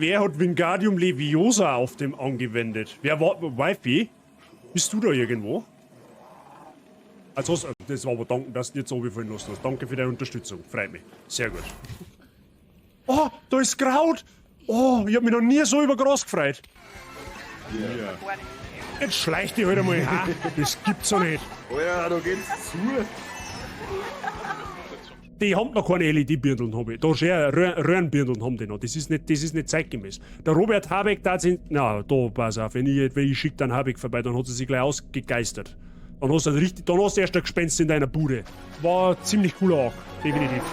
Wer hat Wingardium Leviosa auf dem angewendet? Wer war Wifi? Bist du da irgendwo? Also, das war aber danken, dass du jetzt so viel los hast. Danke für deine Unterstützung. Freut mich. Sehr gut. Oh, da ist Kraut. Oh, ich hab mich noch nie so über Gras gefreut. Ja. Jetzt schleicht die halt einmal hin. Das gibt's doch nicht. Oh ja, da geht's zu. Die haben noch keine LED-Birndeln, habe ich. Da schon Röhrenbirndeln haben die noch. Das ist nicht zeitgemäß. Der Robert Habeck, da sind. Na, da pass auf, wenn ich schicke dann Habeck vorbei, dann hat sie sich gleich ausgegeistert. Dann hast du erst ein Gespenst in deiner Bude. War ziemlich cooler auch, definitiv.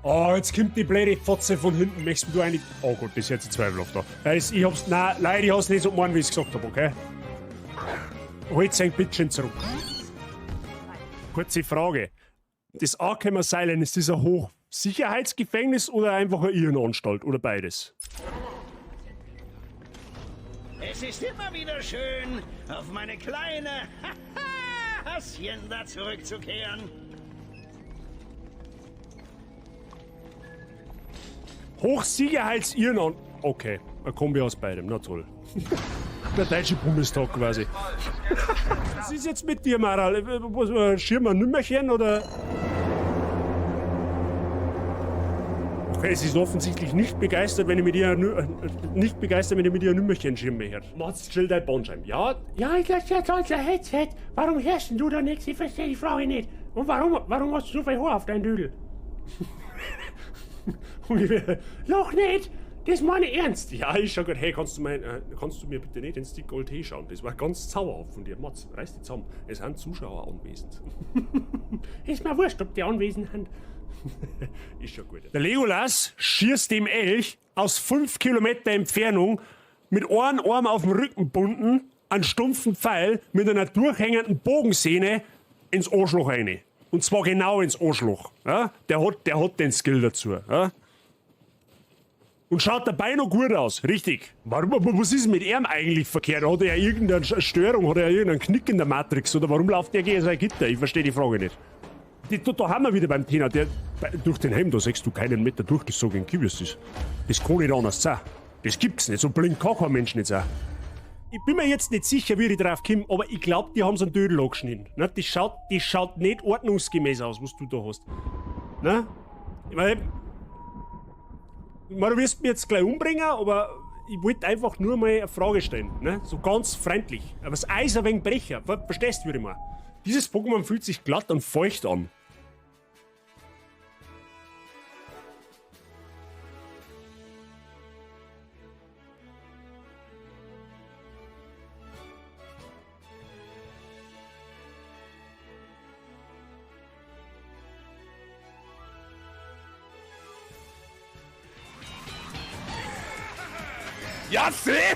Oh, jetzt kommt die blöde Fotze von hinten. Möchtest du eigentlich. Oh Gott, das ist jetzt zweifelhaft da. Ich hab's. Nein, leider, ich hab's nicht so gemeint, wie ich es gesagt habe, okay? Halt sein Bittchen zurück. Kurze Frage. Das Arkham Asylum, ist das ein Hochsicherheitsgefängnis oder einfach eine Irrenanstalt oder beides? Es ist immer wieder schön, auf meine kleine Hacienda zurückzukehren. Hochsicherheits-Irrenanstalt. Okay, ein Kombi aus beidem, na toll. Der deutsche Bundestag quasi. Was ist jetzt mit dir, Maral? Schirm ein Nümmerchen oder? Okay, sie ist offensichtlich nicht begeistert, wenn ich mit ihr ein Nümmerchen schirme her. Machst still dein Bandscheiben. Ja? Ja, ich lasse jetzt unser Headset. Warum hörst denn du da nichts? Ich verstehe die Frage nicht. Und warum hast du so viel Haar auf deinem Dödel? Noch nicht! Das meine ich ernst! Ja, ist schon gut. Hey, kannst du mir bitte nicht ins Stick Gold Tee schauen? Das war ganz zauberhaft von dir. Mats, reiß dich zusammen. Es sind Zuschauer anwesend. Ist mir wurscht, ob die anwesend sind. Ist schon gut. Der Legolas schießt dem Elch aus 5 Kilometer Entfernung mit einem Arm auf dem Rücken gebunden, einen stumpfen Pfeil mit einer durchhängenden Bogensehne ins Arschloch rein. Und zwar genau ins Arschloch. Ja? Der hat den Skill dazu. Ja? Und schaut dabei noch gut aus, richtig. Warum, aber was ist mit ihm eigentlich verkehrt? Hat er irgendeine Störung, hat er irgendeinen Knick in der Matrix? Oder warum läuft der gegen sein Gitter? Ich verstehe die Frage nicht. Da haben wir wieder beim Thema. Durch den Helm, da siehst du keinen Meter durchgesogenen Kibius. Das kann nicht anders sein. Das gibt's nicht, so blind kann kein Mensch nicht sein. Ich bin mir jetzt nicht sicher, wie ich drauf komme, aber ich glaube, die haben so einen Dödel angeschnitten. Ne? Das schaut nicht ordnungsgemäß aus, was du da hast. Ne? Ich meine, du wirst mich jetzt gleich umbringen, aber ich wollte einfach nur mal eine Frage stellen. Ne? So ganz freundlich. Aber das Eis ein wenig brecher. Verstehst du, wie ich meine? Dieses Pokémon fühlt sich glatt und feucht an. Ja, seh!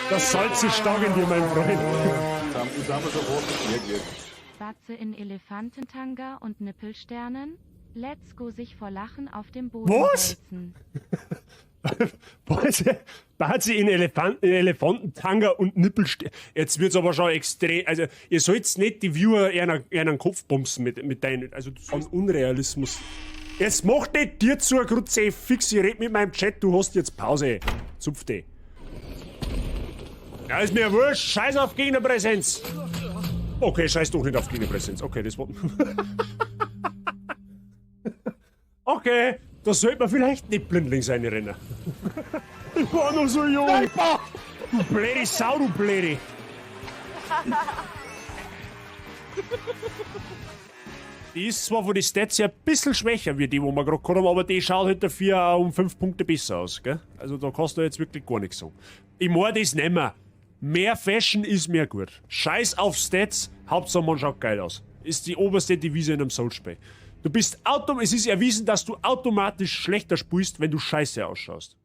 Das Salz ist stark in dir, mein Freund. Das haben wir sofort reagiert. Batze in Elefantentanga und Nippelsternen? Let's go sich vor Lachen auf dem Boden wälzen. Batze in Elefantentanga und Nippelsternen. Jetzt wird's aber schon extrem. Also, ihr sollt's nicht die Viewer eher einen Kopf bumsen mit deinen. Also, so ein Unrealismus. Jetzt mach nicht dir zu, Grutze, fix, ich red mit meinem Chat, du hast jetzt Pause. Zupfte. Ja, ist mir wurscht, scheiß auf Gegnerpräsenz. Okay, scheiß doch nicht auf Gegnerpräsenz. Okay, das war... Okay, da sollte man vielleicht nicht blindlings reinrennen. Ich war noch so jung. Du blöde Sau, du blöde. Die ist zwar von den Stats her ein bisschen schwächer wie die, wo wir gerade gehabt haben, aber die schaut halt dafür auch um 5 Punkte besser aus, gell? Also da kannst du jetzt wirklich gar nichts sagen. Ich mag das nicht mehr. Mehr Fashion ist mehr gut. Scheiß auf Stats, Hauptsache man schaut geil aus. Ist die oberste Devise in einem Soulspiel. Es ist erwiesen, dass du automatisch schlechter spielst, wenn du scheiße ausschaust.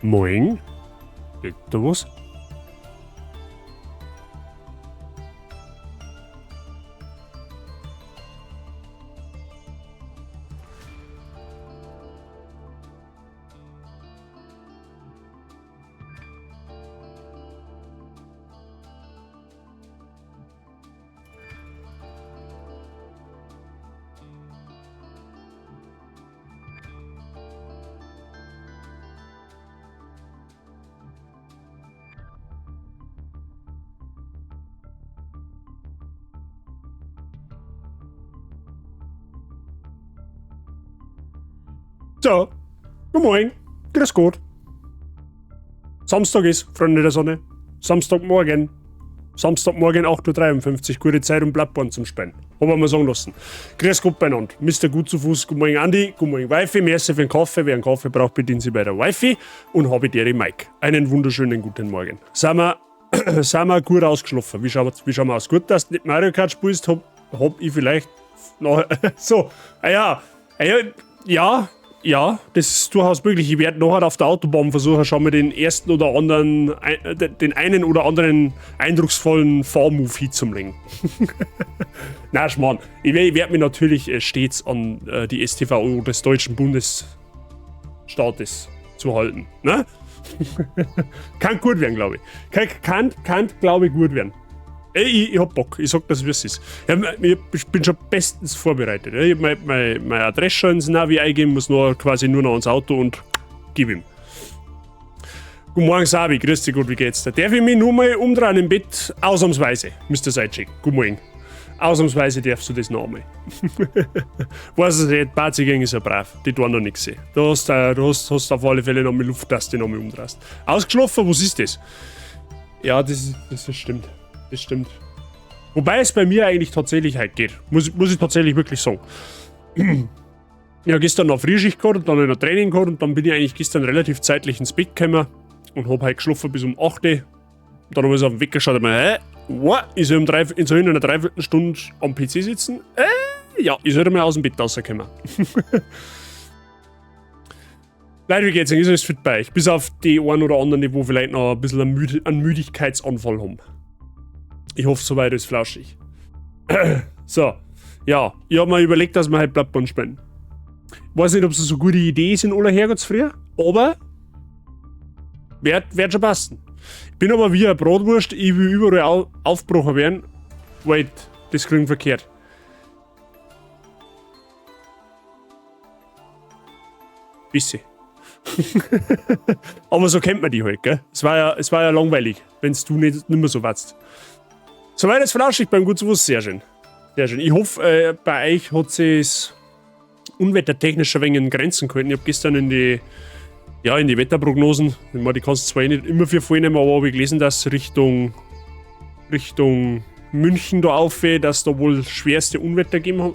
Moin. Geht da was? So, guten Morgen, grüß Gott. Samstag ist, Freunde der Sonne. Samstagmorgen. Samstagmorgen 8:53 Uhr, gute Zeit, um Blattborn zum Spielen. Hab ich mir sagen lassen. Grüß Gott beieinander. Mr. Gut zu Fuß, guten Morgen Andi, guten Morgen Wifi, merci für den Kaffee. Wer einen Kaffee braucht, bedient sich bei der Wifi. Und habe die Mike. Einen wunderschönen guten Morgen. Sind wir gut ausgeschlafen? Wie schauen wir aus? Gut, dass du nicht Mario Kart spielst, hab ich vielleicht noch. So, ja, das ist durchaus möglich. Ich werde nachher auf der Autobahn versuchen, schon mal den ersten oder anderen, den einen oder anderen eindrucksvollen Fahrmove hinzulegen. Na, Schmarrn. Ich werde mich natürlich stets an die StVO des Deutschen Bundesstaates zu halten. Ne? Kann gut werden, glaube ich. Kann glaube ich, gut werden. Ich hab Bock, ich sag das, wie es ist. Ich bin schon bestens vorbereitet. Ich hab meine Adresse schon ins Navi eingeben, muss quasi nur noch ans Auto und gib ihm. Guten Morgen, Sabi, grüß dich gut, wie geht's dir? Darf ich mich nur mal umdrehen im Bett? Ausnahmsweise, Mr. Seitschek. Guten Morgen. Ausnahmsweise darfst du das noch einmal. Weiß es nicht, Bazigäng ist ja brav, die tun noch nichts sehen. Du hast auf alle Fälle noch mal Luft, dass du noch mal umdrehst. Ausgeschlafen, was ist das? Ja, das stimmt. Das stimmt. Wobei es bei mir eigentlich tatsächlich halt geht. Muss ich tatsächlich wirklich sagen. Ja, gestern noch Frühschicht gehabt und dann noch Training gehabt und dann bin ich eigentlich gestern relativ zeitlich ins Bett gekommen und hab halt geschlafen bis um 8 Uhr. Und dann hab ich so auf den Weg geschaut und mir, ich soll in einer Dreiviertelstunde am PC sitzen? Ja, ich sollte mal aus dem Bett rauskommen. Leute, wie geht's denn? Ist alles fit bei euch? Bis auf die einen oder anderen, die wo vielleicht noch ein bisschen einen Müdigkeitsanfall haben. Ich hoffe, soweit ist flauschig. So, ja, ich habe mir überlegt, dass wir halt Bloodborne spielen. Ich weiß nicht, ob es eine so gute Idee ist in aller Herrgottsfrüh, aber wird schon passen. Ich bin aber wie eine Bratwurst, ich will überall aufgebrochen werden. Wait, das klingt verkehrt. Bisschen. Aber so kennt man die halt, gell? Es war ja langweilig, wenn du nicht mehr so warst. Soweit ist flauschig beim Gutswurst, sehr schön. Sehr schön. Ich hoffe, bei euch hat es unwettertechnisch ein wenig in Grenzen gehalten. Ich habe gestern in die Wetterprognosen, die kannst du zwar nicht immer für vornehmen, aber habe ich gelesen, dass Richtung München da aufgeht, dass da wohl schwerste Unwetter geben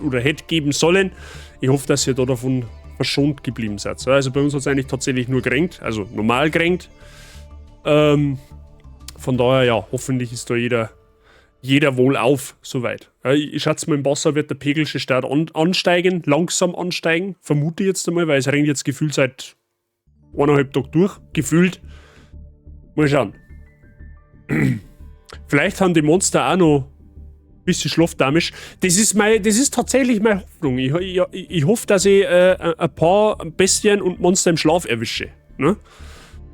oder hätte geben sollen. Ich hoffe, dass ihr da davon verschont geblieben seid. Also bei uns hat es eigentlich tatsächlich nur geregnet, also normal geregnet. Von daher, ja, hoffentlich ist da jeder wohlauf soweit. Ich schätze mal, im Wasser wird der Pegel schon stark ansteigen, langsam ansteigen, vermute ich jetzt einmal, weil es regnet jetzt gefühlt seit 1,5 Tagen durch, gefühlt. Mal schauen. Vielleicht haben die Monster auch noch ein bisschen schlafdamisch. Das ist tatsächlich meine Hoffnung. Ich hoffe, dass ich ein paar Bestien und Monster im Schlaf erwische. Ne?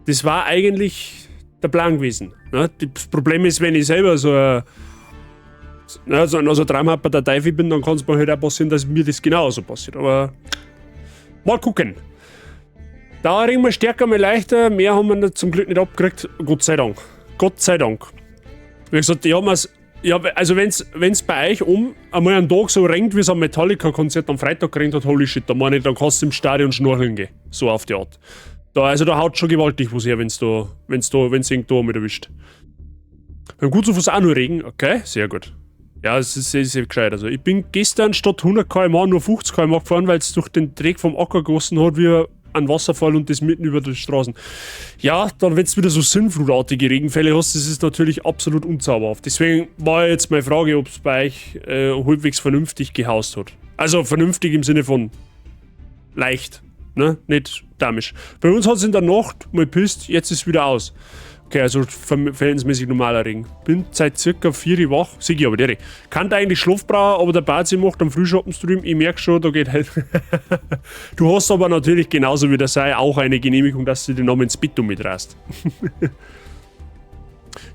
Das war eigentlich der Plan gewesen. Ne? Das Problem ist, wenn ich selber so ein traumhafter Teufel bin, dann kann es mir halt auch passieren, dass mir das genauso passiert. Aber mal gucken. Da ringen wir stärker, mal leichter. Mehr haben wir zum Glück nicht abgekriegt. Gott sei Dank. Gott sei Dank. Wie gesagt, also wenn's bei euch einmal einen Tag so regnet, wie es am Metallica-Konzert am Freitag geregnet hat, holy shit, dann kannst du im Stadion schnorcheln gehen. So auf die Art. Da haut schon gewaltig was her, wenn's irgendwo mit erwischt. Beim Gutsufuß auch nur Regen, okay, sehr gut. Ja, es ist sehr gescheit. Also ich bin gestern statt 100 km/h nur 50 km/h gefahren, weil es durch den Dreck vom Acker gegossen hat, wie ein Wasserfall und das mitten über die Straßen. Ja, dann wenn du wieder so sinnflutartige Regenfälle hast, das ist natürlich absolut unzauberhaft. Deswegen war jetzt meine Frage, ob es bei euch halbwegs vernünftig gehaust hat. Also vernünftig im Sinne von leicht. Ne? Nicht damisch. Bei uns hat es in der Nacht mal pisst, jetzt ist es wieder aus. Okay, also verhältnismäßig normaler Regen. Bin seit circa 4 Uhr wach, sieg ich aber der. Kann da eigentlich Schlaf brauchen, aber der Bazi macht am Frühschoppenstream. Ich merke schon, da geht halt. Du hast aber natürlich genauso wie der Sei auch eine Genehmigung, dass du den Namen ins Bett mitreißt.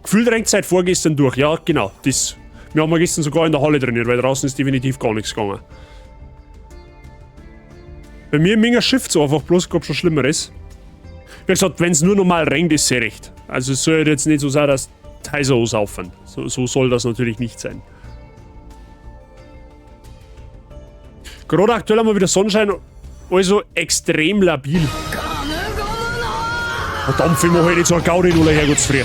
Gefühlt renkt seit vorgestern durch. Ja, genau. Das. Wir haben gestern sogar in der Halle trainiert, weil draußen ist definitiv gar nichts gegangen. Bei mir im Minger schifft so einfach bloß, gab schon Schlimmeres. Wie gesagt, wenn es nur normal regnet, ist sehr recht. Also es soll jetzt nicht so sein, dass Heiser aussaufen. So soll das natürlich nicht sein. Gerade aktuell haben wir wieder Sonnenschein, also extrem labil. Verdammt, ich mache halt nicht so eine Gaudi-Nuller her, Gottes früh.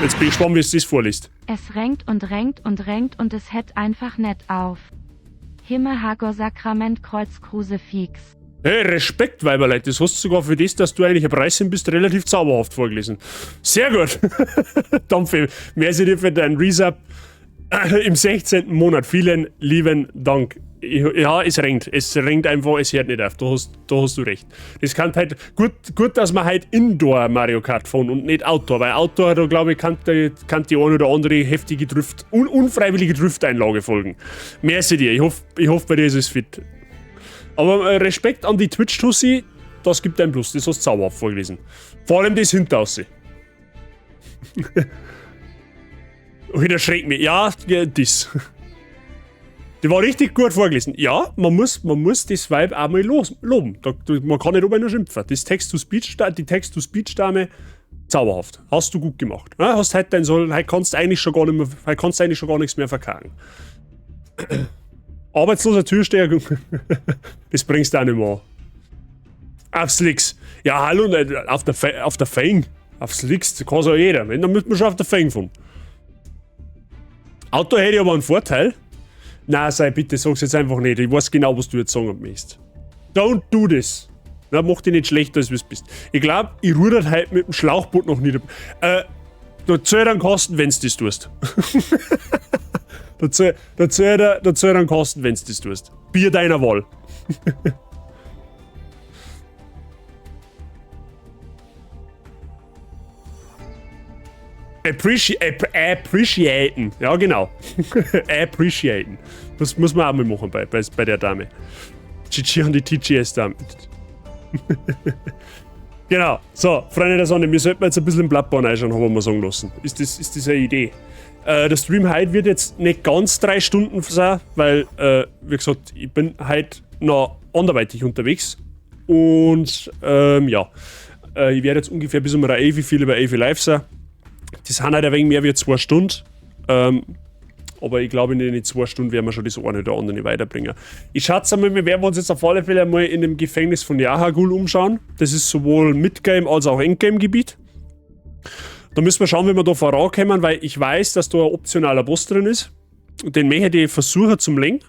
Jetzt bin ich gespannt, wie es das vorliest. Es renkt und renkt und renkt und es hett einfach nicht auf. Himmel Hagor Sakrament Kreuz Kruzifix. Hey, Respekt, Weiberleute. Das hast du sogar für das, dass du eigentlich ein Preisin bist, relativ zauberhaft vorgelesen. Sehr gut. Dampfe, merci dir für deinen Resub im 16. Monat. Vielen lieben Dank. Ja, es renkt. Es renkt einfach, es hört nicht auf. Da hast du recht. Das kann halt gut, dass man halt Indoor Mario Kart fahren und nicht Outdoor. Weil Outdoor, da glaube ich, kann die eine oder andere heftige unfreiwillige Drifteinlage folgen. Merci dir. Ich hoffe, bei dir ist es fit. Aber Respekt an die Twitch-Tussi, das gibt ein Plus. Das hast du zauberhaft vorgelesen. Vor allem das Hinteraussehen. Und erschreckt mich. Ja, das. Die war richtig gut vorgelesen. Ja, man muss das Vibe auch mal loben. Man kann nicht oben nur schimpfen. Die Text-to-Speech-Dame, zauberhaft. Hast du gut gemacht. Ja, hast heute dein Soll, heute kannst du eigentlich schon gar nichts mehr verkacken. Arbeitsloser Türsteher, das bringst du auch nicht mehr an. Auf Slicks. Ja, hallo, auf der Fang. Auf Slicks, das kann es auch jeder. Wenn, dann müsste man schon auf der Fang fahren. Auto hätte aber einen Vorteil. Nein, sei bitte, sag's jetzt einfach nicht. Ich weiß genau, was du jetzt sagen möchtest. Don't do this. Na, mach dich nicht schlechter, als du bist. Ich glaube, ich ruder halt mit dem Schlauchboot noch nicht. Da zählt einen Kosten, wenn du das tust. Da zählt einen Kosten, wenn du das tust. Bier deiner Wahl. Appreciaten. Ja, genau. Appreciaten. Das muss man auch mal machen bei der Dame. GG an die TGS-Dame. Genau. So, Freunde der Sonne, wir sollten jetzt ein bisschen im Bloodborne reinschauen, haben wir mal sagen lassen. Ist das eine Idee? Der Stream heute wird jetzt nicht ganz 3 Stunden sein, weil, wie gesagt, ich bin heute noch anderweitig unterwegs. Und, ja. Ich werde jetzt ungefähr bis um 11 viel über 11 live sein. Das sind halt ein wenig mehr wie 2 Stunden. Aber ich glaube, in den 2 Stunden werden wir schon das eine oder andere weiterbringen. Ich schätze einmal, wir werden uns jetzt auf alle Fälle einmal in dem Gefängnis von Yahagul umschauen. Das ist sowohl Midgame als auch Endgame-Gebiet. Da müssen wir schauen, wie wir da vorankommen, weil ich weiß, dass da ein optionaler Boss drin ist. Und den möchte ich versuchen zum Lenken.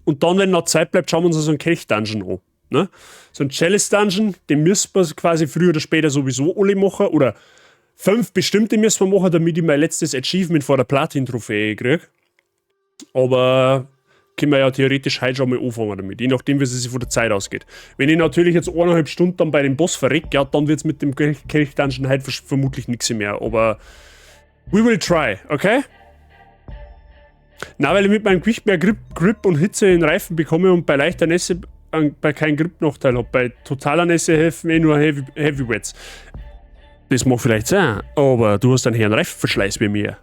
Und dann, wenn noch Zeit bleibt, schauen wir uns so einen Kelch-Dungeon an. Ne? So ein Chalice-Dungeon, den müssen wir quasi früher oder später sowieso alle machen. Oder 5 bestimmte müssen wir machen, damit ich mein letztes Achievement vor der Platin-Trophäe kriege. Aber können wir ja theoretisch heute schon mal anfangen damit, je nachdem, wie es sich von der Zeit ausgeht. Wenn ich natürlich jetzt 1,5 Stunden dann bei dem Boss verrecke, ja, dann wird es mit dem Kelch-Dungeon heute vermutlich nichts mehr. Aber we will try, okay? Na, weil ich mit meinem Gewicht mehr Grip und Hitze in den Reifen bekomme und bei leichter Nässe bei keinem Grip-Nachteil habe. Bei totaler Nässe helfen mir nur Heavyweights. Das mag vielleicht sein, aber du hast einen Herrn Reifenverschleiß wie mir.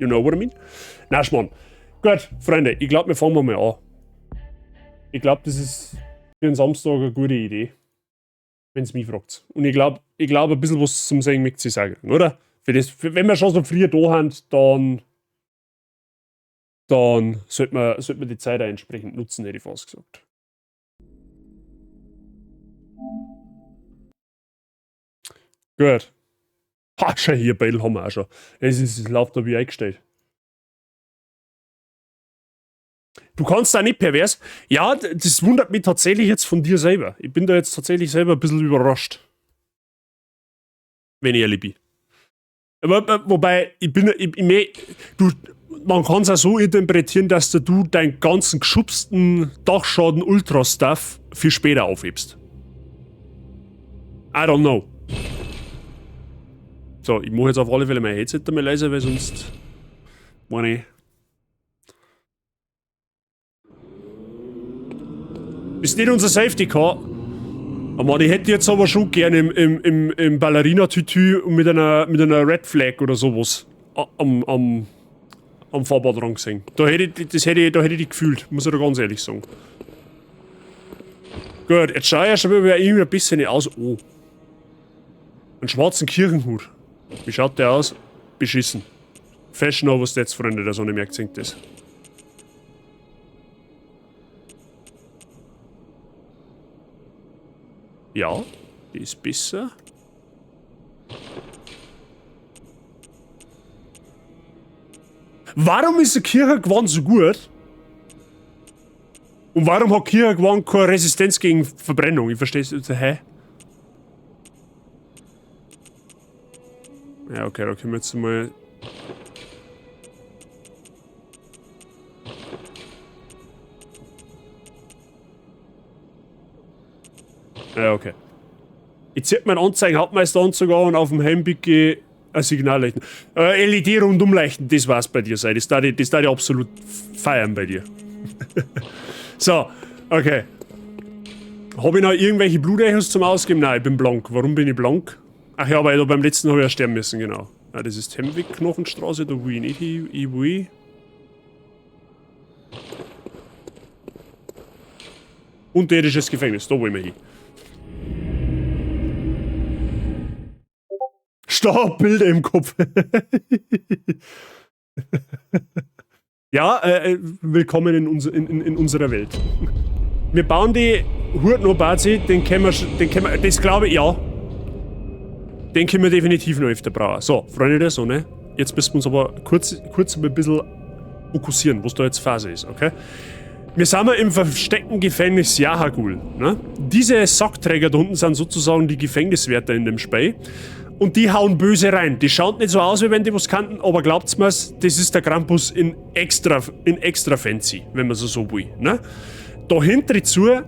You know what I mean? Na, Schmarrn. Gut, Freunde, ich glaube, wir fangen mal an. Ich glaube, das ist für einen Samstag eine gute Idee. Wenn es mich fragt. Und ich glaube, ein bisschen was zum Sagen mit sich sagen, oder? Wenn wir schon so früh da haben, dann sollte man die Zeit auch entsprechend nutzen, hätte ich fast gesagt. Gut. Ha, schau hier, Battle haben wir auch schon. Es läuft da wie eingestellt. Du kannst da nicht pervers. Ja, das wundert mich tatsächlich jetzt von dir selber. Ich bin da jetzt tatsächlich selber ein bisschen überrascht. Wenn ich ehrlich bin. Wobei, man kann es auch so interpretieren, dass du deinen ganzen geschubsten Dachschaden Ultra-Stuff viel später aufhebst. I don't know. So, ich mache jetzt auf alle Fälle mein Headset einmal leiser, weil sonst... Meine... Ist nicht unser Safety Car. Aber ich hätte jetzt aber schon gerne im Ballerina-Tütü und mit einer Red Flag oder sowas am Fahrbahn gesehen. Da hätte ich die gefühlt, muss ich da ganz ehrlich sagen. Gut, jetzt schaue ich ja schon wieder irgendwie ein bisschen aus. Oh. Einen schwarzen Kirchenhut. Wie schaut der aus? Beschissen. Fashion over Stats, Freunde, der Sonne merkt singt das. Ja, die ist besser. Warum ist der Kirchengewand so gut? Und warum hat Kirchengewand keine Resistenz gegen Verbrennung? Ich verstehe es nicht. Hä? Ja, okay, da können wir jetzt mal... Ja, okay. Ich ziehe meinen Anzeigen-Hauptmeister-Anzug an und auf dem Helmbicke ein Signal leuchten. LED-rundum leuchten, das war's bei dir sein. Das darf ich absolut feiern bei dir. So, okay. Habe ich noch irgendwelche Blutechos zum Ausgeben? Nein, ich bin blank. Warum bin ich blank? Ach ja, weil beim letzten habe ich ja sterben müssen, genau. Ah, das ist Hemweg-Knochenstraße, da will ich nicht hin. Ich will... Unterirdisches Gefängnis, da will ich hin. Bilder im Kopf. Ja, willkommen in unserer Welt. Wir bauen die Hurtno-Bazi, den können wir, das glaube ich, ja. Den können wir definitiv noch öfter brauchen. So, Freunde der Sonne, jetzt müssen wir uns aber kurz ein bisschen fokussieren, was da jetzt Phase ist, okay? Wir sind im versteckten Gefängnis Yahagul, ne? Diese Sackträger da unten sind sozusagen die Gefängniswärter in dem Spiel. Und die hauen böse rein. Die schauen nicht so aus, wie wenn die was kannten, aber glaubt's mir's, das ist der Krampus in extra fancy, wenn man so will. Ne? Dahinter zu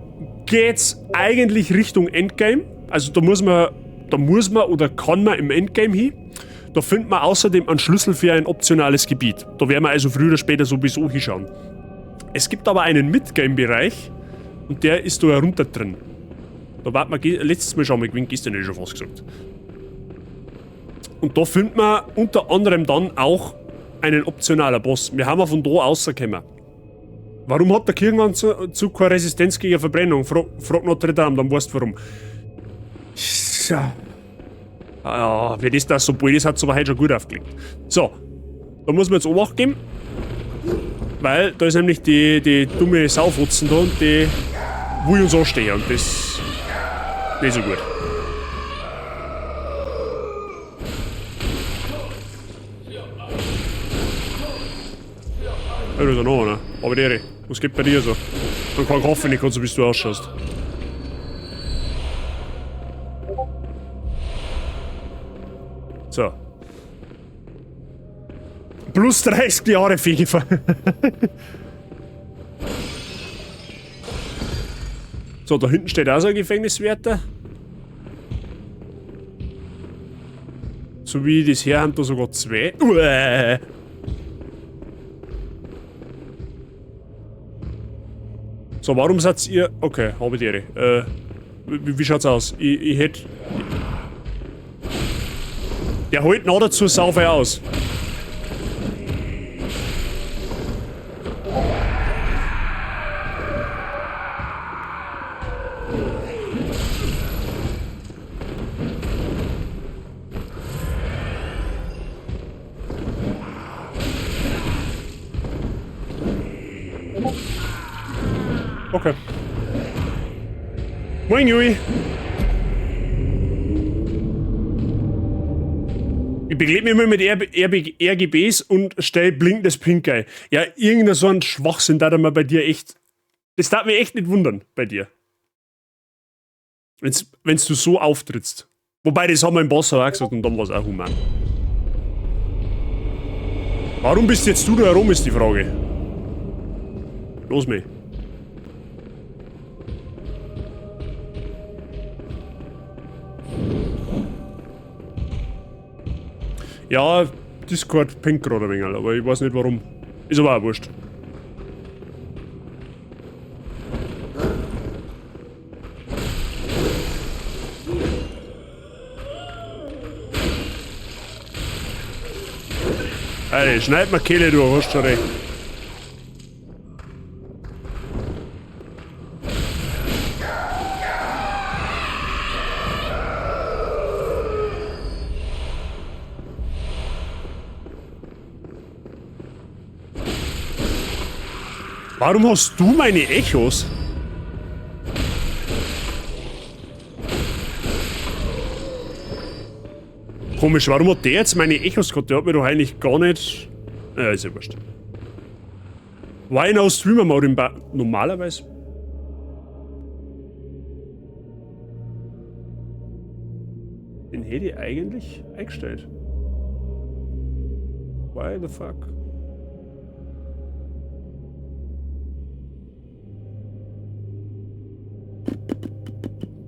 geht's eigentlich Richtung Endgame. Also da muss man oder kann man im Endgame hin. Da findet man außerdem einen Schlüssel für ein optionales Gebiet. Da werden wir also früher oder später sowieso hinschauen. Es gibt aber einen Midgame-Bereich und der ist da runter drin. Da warten wir letztes Mal schon mal gewinnen, gestern hätte ich schon fast gesagt. Und da findet man unter anderem dann auch einen optionalen Boss. Wir haben von da rausgekommen. Warum hat der Kirchenanzug keine Resistenz gegen Verbrennung? Frag Notre Dame, dann weißt du warum. Ja, wie das so blöd ist, hat es aber heute schon gut aufgelegt. So, da muss man jetzt Obacht geben. Weil da ist nämlich die dumme Saufotzen da und die will uns anstehen und das ist nicht so gut. Ja, da ist noch einer. Aber der, was geht bei dir so? Man kann hoffen, nicht so, bis du ausschaust. So. Plus 30 Jahre FIFA. So, da hinten steht auch so ein Gefängniswärter. So wie das her haben da sogar zwei. So, warum seid ihr... Okay, habe ich die. Wie schaut's aus? Ich hätte... Der holt noch dazu sauber aus. Okay. Moin, Jui. Ich beglebe mich immer mit RGBs und stell blinkendes Pink ein. Ja, irgendein so ein Schwachsinn darf man bei dir echt... Das darf mich echt nicht wundern, bei dir. Wenn's du so auftrittst. Wobei, das haben wir im Boss auch gesagt und dann war es auch human. Warum bist jetzt du da herum, ist die Frage. Los, mich. Ja, Discord pinkt gerade ein wenig, aber ich weiß nicht warum. Ist aber auch wurscht. Alter, schneid mir Kehle, du hast schon recht. Warum hast du meine Echos? Komisch, warum hat der jetzt meine Echos gehabt? Der hat mir doch eigentlich gar nicht... Ja, ist ja wurscht. Why now Streamer Mode im normalerweise? Den hätte ich eigentlich eingestellt. Why the fuck?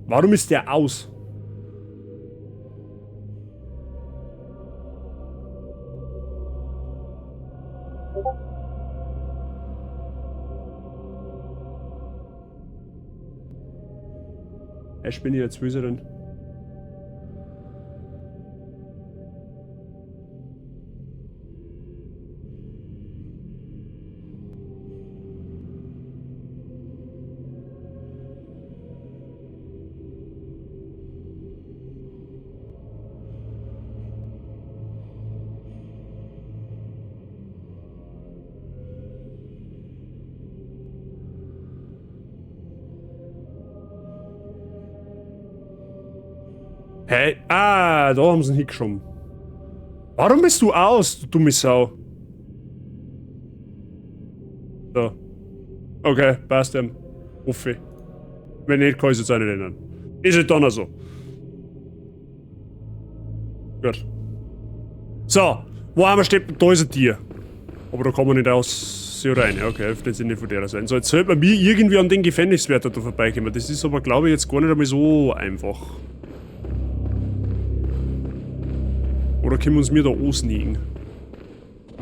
Warum ist der aus? Ich bin jetzt Wizardin. Hey, da haben sie ihn hingeschoben. Warum bist du aus, du dumme Sau? So. Okay, passt dem. Hoffe. Wenn nicht, kann ich es jetzt auch nicht ändern. Ist halt dann auch so. Gut. So, wo haben wir stecken? Da ist ein Tier. Aber da kann man nicht aus sie rein. Okay, öffnet sie nicht von der sein. So, jetzt sollte man mir irgendwie an den Gefängniswärter da vorbeikommen. Das ist aber, glaube ich, jetzt gar nicht einmal so einfach. Oder können wir uns mir da ansneaken?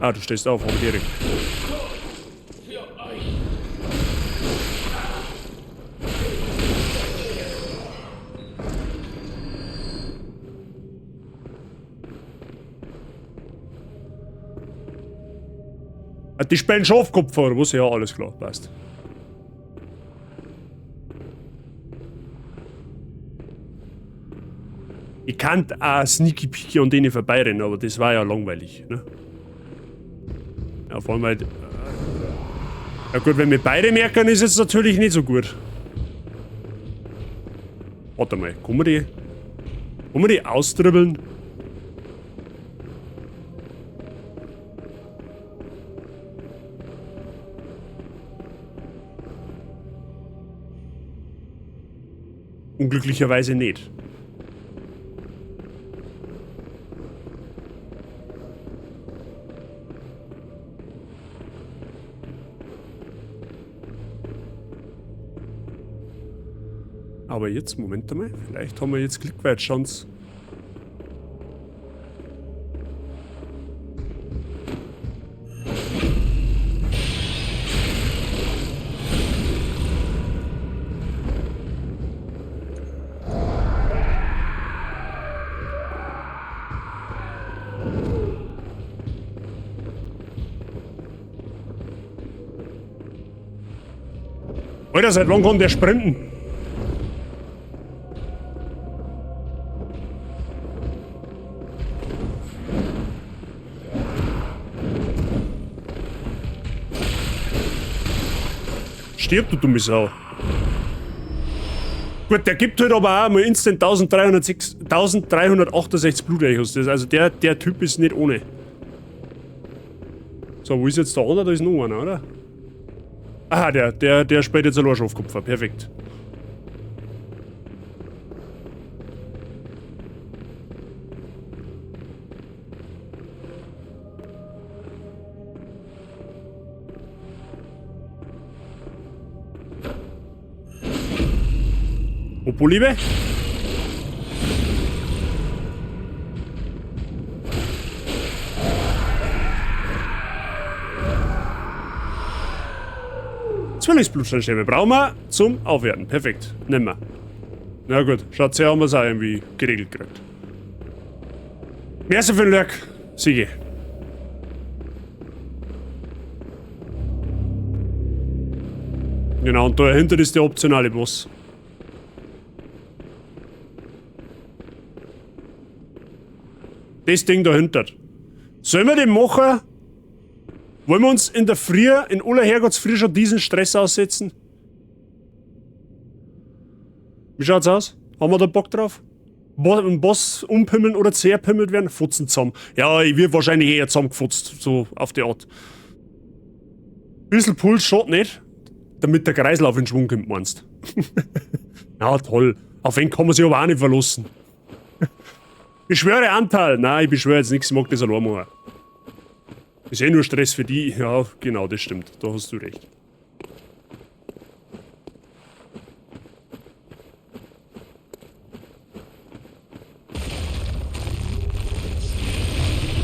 Ah, du stehst auf, aber direkt. Die spielen Schafkopf vor, was? Ja, alles klar, passt. Ich kann auch sneaky peeky an denen vorbeirennen, aber das war ja langweilig, ne? Ja, vor allem halt... Ja gut, wenn wir beide merken, ist es natürlich nicht so gut. Warte mal, kann man die austribbeln? Unglücklicherweise nicht. Aber jetzt, Moment einmal, vielleicht haben wir jetzt Klickweitschance. Alter, seit wann kann der sprinten? Stirb, du dumme Sau. Gut, der gibt halt aber auch mal instant 1368 Blutechos. Also der Typ ist nicht ohne. So, wo ist jetzt der andere? Da ist noch einer, oder? Aha, der spielt jetzt ein Schafkopfer. Perfekt. Popo, Liebe. Zwillingsblutsteinstäbe brauchen wir zum Aufwerten. Perfekt. Nehmen wir. Na gut, schaut sehr, haben wir es auch irgendwie geregelt gekriegt. Merci für den Lurk. Siege. Genau, und da dahinter ist der optionale Boss. Das Ding dahinter. Sollen wir den machen? Wollen wir uns in der Früh, in aller Herrgottsfrüh schon diesen Stress aussetzen? Wie schaut's aus? Haben wir da Bock drauf? Ein Boss umpimmeln oder zerpimmelt werden? Futzen zusammen. Ja, ich wird wahrscheinlich eher zusammengefutzt, so auf die Art. Bisschen Puls schaut nicht, damit der Kreislauf in Schwung kommt, meinst. Ja, toll. Auf wen kann man sich aber auch nicht verlassen. Beschwöre Anteil. Nein, ich beschwöre jetzt nichts, ich mag das allein machen. Ist eh nur Stress für die. Ja, genau, das stimmt. Da hast du recht.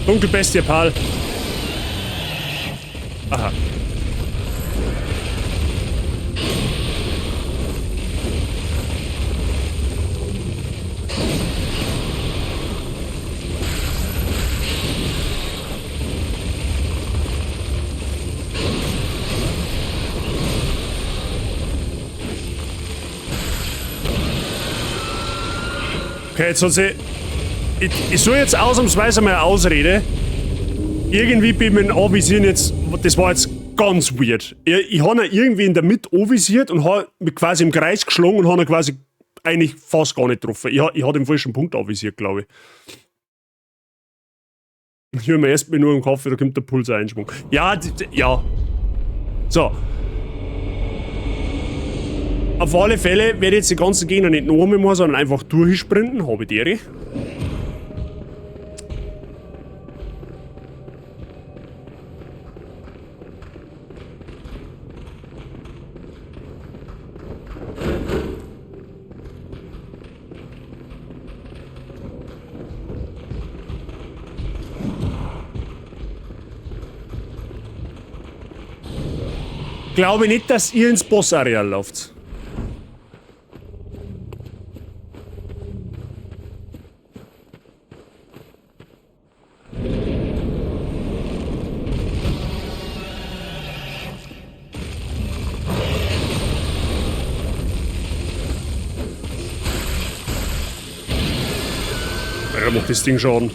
Dunkelbestie, Pal. Aha. Okay, jetzt hat sie... Ich suche jetzt ausnahmsweise mal eine Ausrede. Irgendwie bin ich mit dem Anvisieren jetzt... Das war jetzt ganz weird. Ich habe ihn irgendwie in der Mitte anvisiert und habe mich quasi im Kreis geschlagen und habe ihn quasi eigentlich fast gar nicht getroffen. Ich habe den falschen Punkt anvisiert, glaube ich. Ich höre mir erstmal nur im Kopf, da kommt der Pulseinschwung. Ja, ja. So. Auf alle Fälle werde ich jetzt die ganzen Gegner nicht noch einmal machen, sondern einfach durchsprinten. Habe ich die. Glaube nicht, dass ihr ins Bossareal lauft. Ja, macht das Ding Schaden.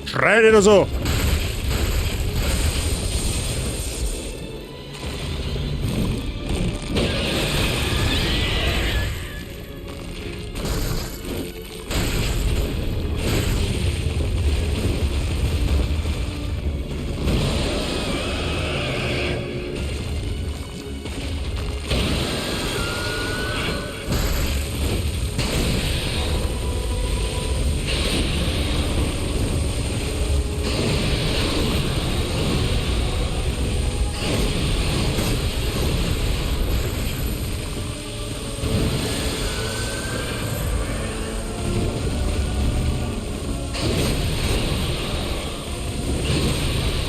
Schrei nicht so!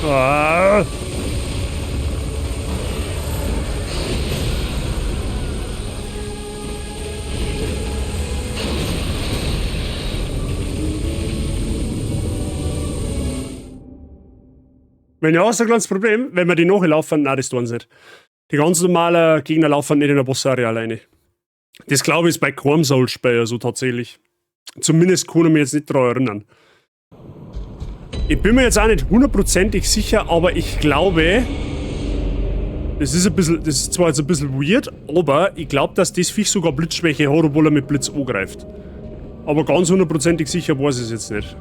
Ah. Wenn ja, ist ein kleines Problem, wenn wir die nachlaufen, nein, das tun sie nicht. Die ganz normalen Gegner laufen nicht in der Bossarea alleine. Das glaube ich ist bei keinem Soul-Spieler so tatsächlich. Zumindest kann ich mich jetzt nicht daran erinnern. Ich bin mir jetzt auch nicht hundertprozentig sicher, aber ich glaube, das ist zwar jetzt ein bisschen weird, aber ich glaube, dass das Viech sogar Blitzschwäche hat, obwohl er mit Blitz angreift. Aber ganz hundertprozentig sicher weiß ich es jetzt nicht.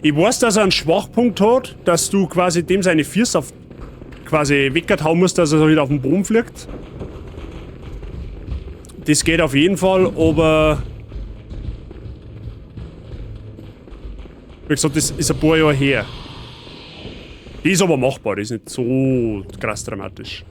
Ich weiß, dass er einen Schwachpunkt hat, dass du quasi dem seine Füße auf quasi weghauen musst, dass er so wieder auf den Boden fliegt. Das geht auf jeden Fall, aber wie gesagt, das ist ein paar Jahre her. Die ist aber machbar, die ist nicht so krass dramatisch.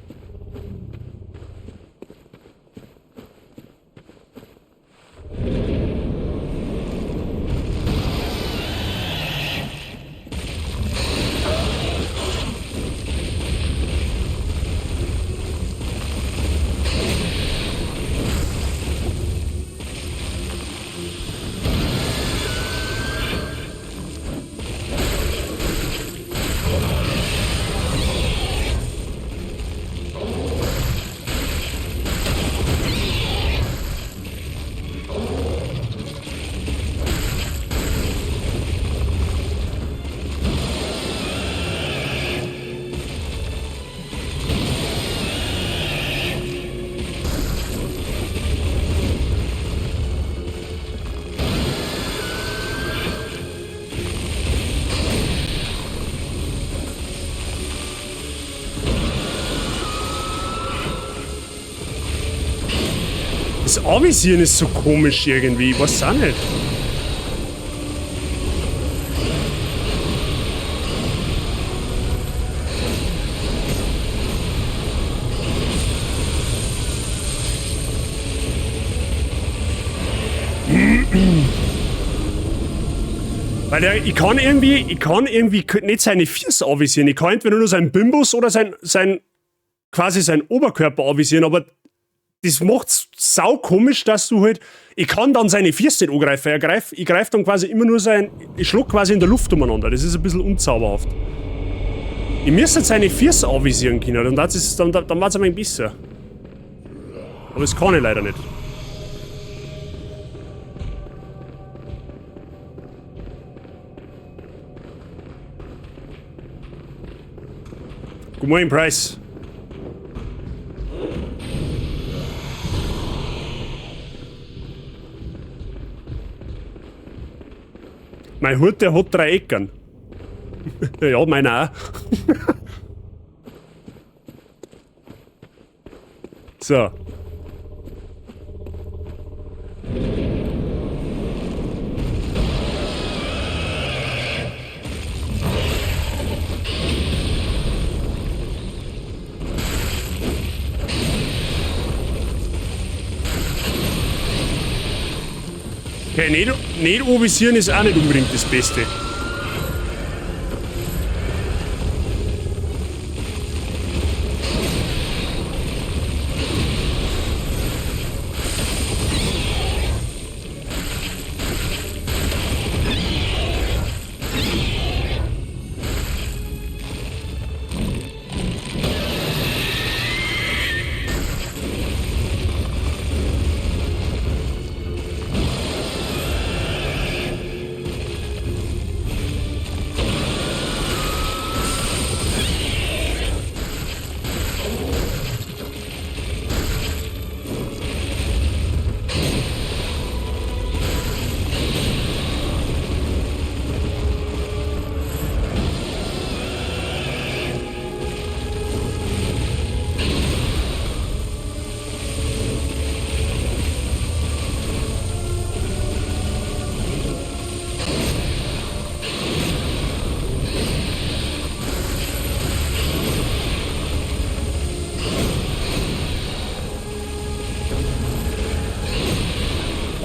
Das Anvisieren ist so komisch irgendwie, ich weiß auch nicht. Weil ich kann irgendwie nicht seine Füße anvisieren. Ich kann entweder nur seinen Bimbus oder quasi seinen Oberkörper anvisieren, aber das macht's sau komisch, dass du halt. Ich kann dann seine Füße nicht angreifen. Ich greife dann quasi immer nur ich schluck quasi in der Luft umeinander. Das ist ein bisschen unzauberhaft. Ich müsste jetzt seine Füße anvisieren können, dann war's es ein wenig besser. Aber das kann ich leider nicht. Good morning, Price. Mein Hut, der hat 3 Ecken. Ja, meiner auch. So. Okay, nicht anvisieren ist auch nicht unbedingt das Beste.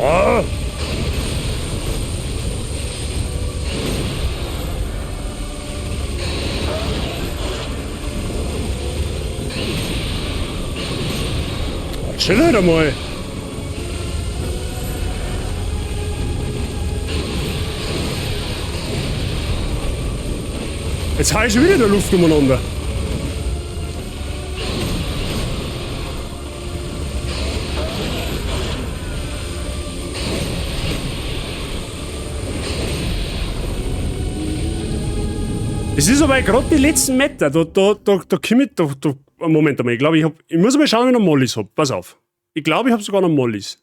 Oh. Chill halt einmal. Jetzt hau ich schon wieder in der Luft umeinander. Es ist aber gerade die letzten Meter, da komm ich, Moment einmal, ich muss mal schauen, ob ich noch Mollis hab, pass auf. Ich glaube, ich habe sogar noch Mollis.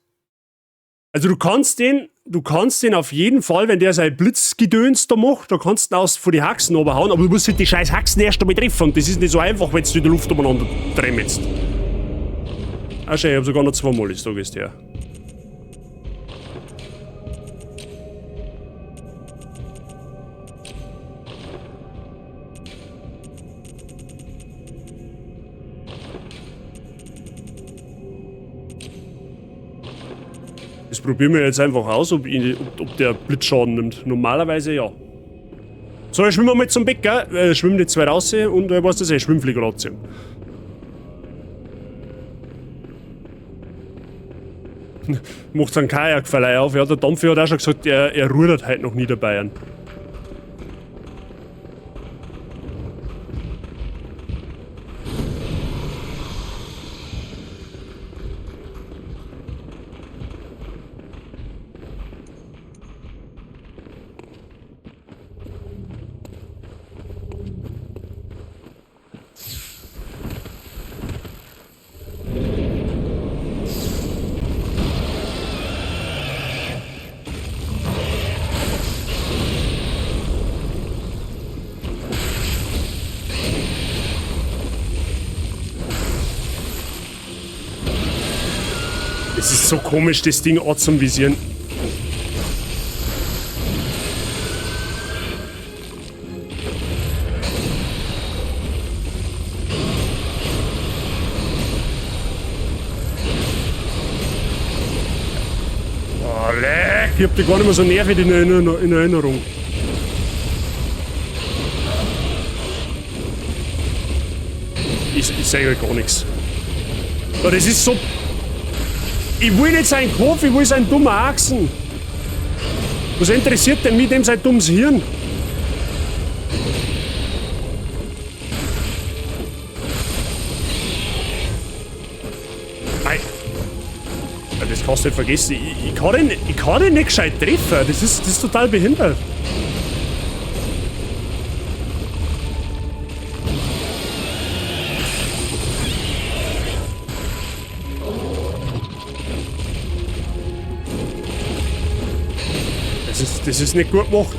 Also du kannst den du kannst den auf jeden Fall, wenn der sein Blitzgedöns da macht, da kannst du ihn aus von die Haxen runterhauen, aber du musst halt die scheiß Haxen erst einmal treffen. Und das ist nicht so einfach, wenn du in der Luft umeinander tremmelst. Ah, schau, ich hab sogar noch zweimal, das Tag ist her. Das probieren wir jetzt einfach aus, ob der Blitzschaden nimmt. Normalerweise ja. So, ich schwimme mal zum Bäcker, schwimme die zwei raus und was das ist, Schwimmflieger anziehen. Macht einen Kajakverleih auf. Ja, der Dampfi hat auch schon gesagt, er rudert heute noch nie dabei. Es ist so komisch, das Ding anzuvisieren. Oh, leck! Ich hab die gar nicht mehr so nervig in Erinnerung. Ich sage euch gar nichts. Aber das ist so... Ich will nicht seinen Kopf, ich will seinen dummen Achsen. Was interessiert denn mich dem sein dummes Hirn? Nein. Ja, das kannst du nicht vergessen. Ich kann den nicht gescheit treffen. Das ist total behindert. Das ist nicht gut gemacht.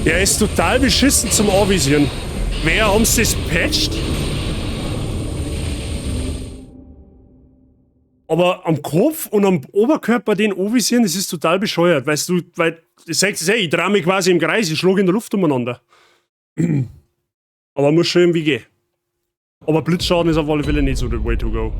Der ist total beschissen zum Anvisieren. Wer haben sie das patcht? Aber am Kopf und am Oberkörper den anvisieren, das ist total bescheuert. Weißt du, weil, ich drehe mich quasi im Kreis, ich schlage in der Luft umeinander. Aber muss schon irgendwie gehen. Aber Blitzschaden ist auf alle Fälle nicht so der way to go.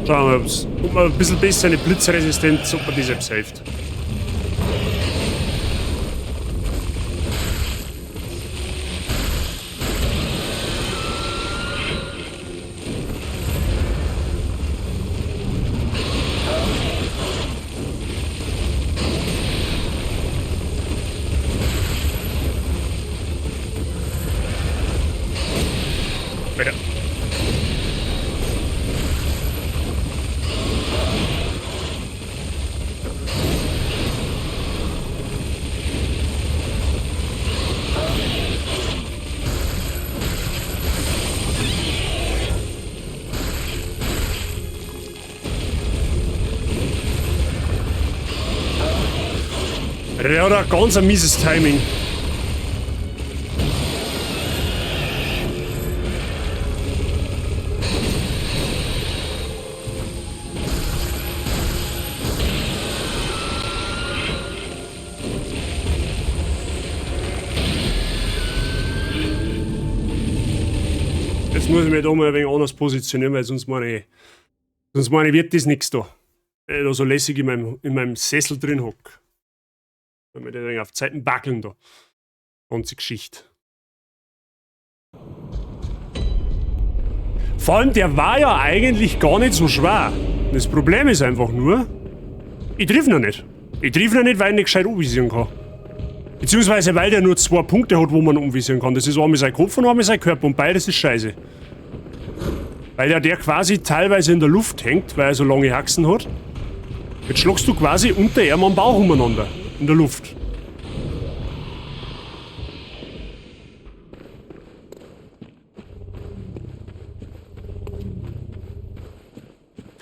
Schauen wir, ob man ein bisschen besser eine Blitzresistenz, ob man die selbst hilft. Alter. Der hat ein ganz mieses Timing. Jetzt muss ich mich da mal ein wenig anders positionieren, weil sonst meine ich, wird das nichts da. Weil ich da so lässig in meinem Sessel drin hocke. Wenn wir den auf Zeiten backeln da. Ganze Geschichte. Vor allem, der war ja eigentlich gar nicht so schwer. Das Problem ist einfach nur, ich triff ihn nicht. Ich triff ihn nicht, weil ich nicht gescheit umvisieren kann. Beziehungsweise, weil der nur 2 Punkte hat, wo man umvisieren kann. Das ist einmal sein Kopf und einmal sein Körper und beides ist scheiße. Weil der quasi teilweise in der Luft hängt, weil er so lange Haxen hat. Jetzt schlagst du quasi unter ihm am Bauch umeinander. In der Luft.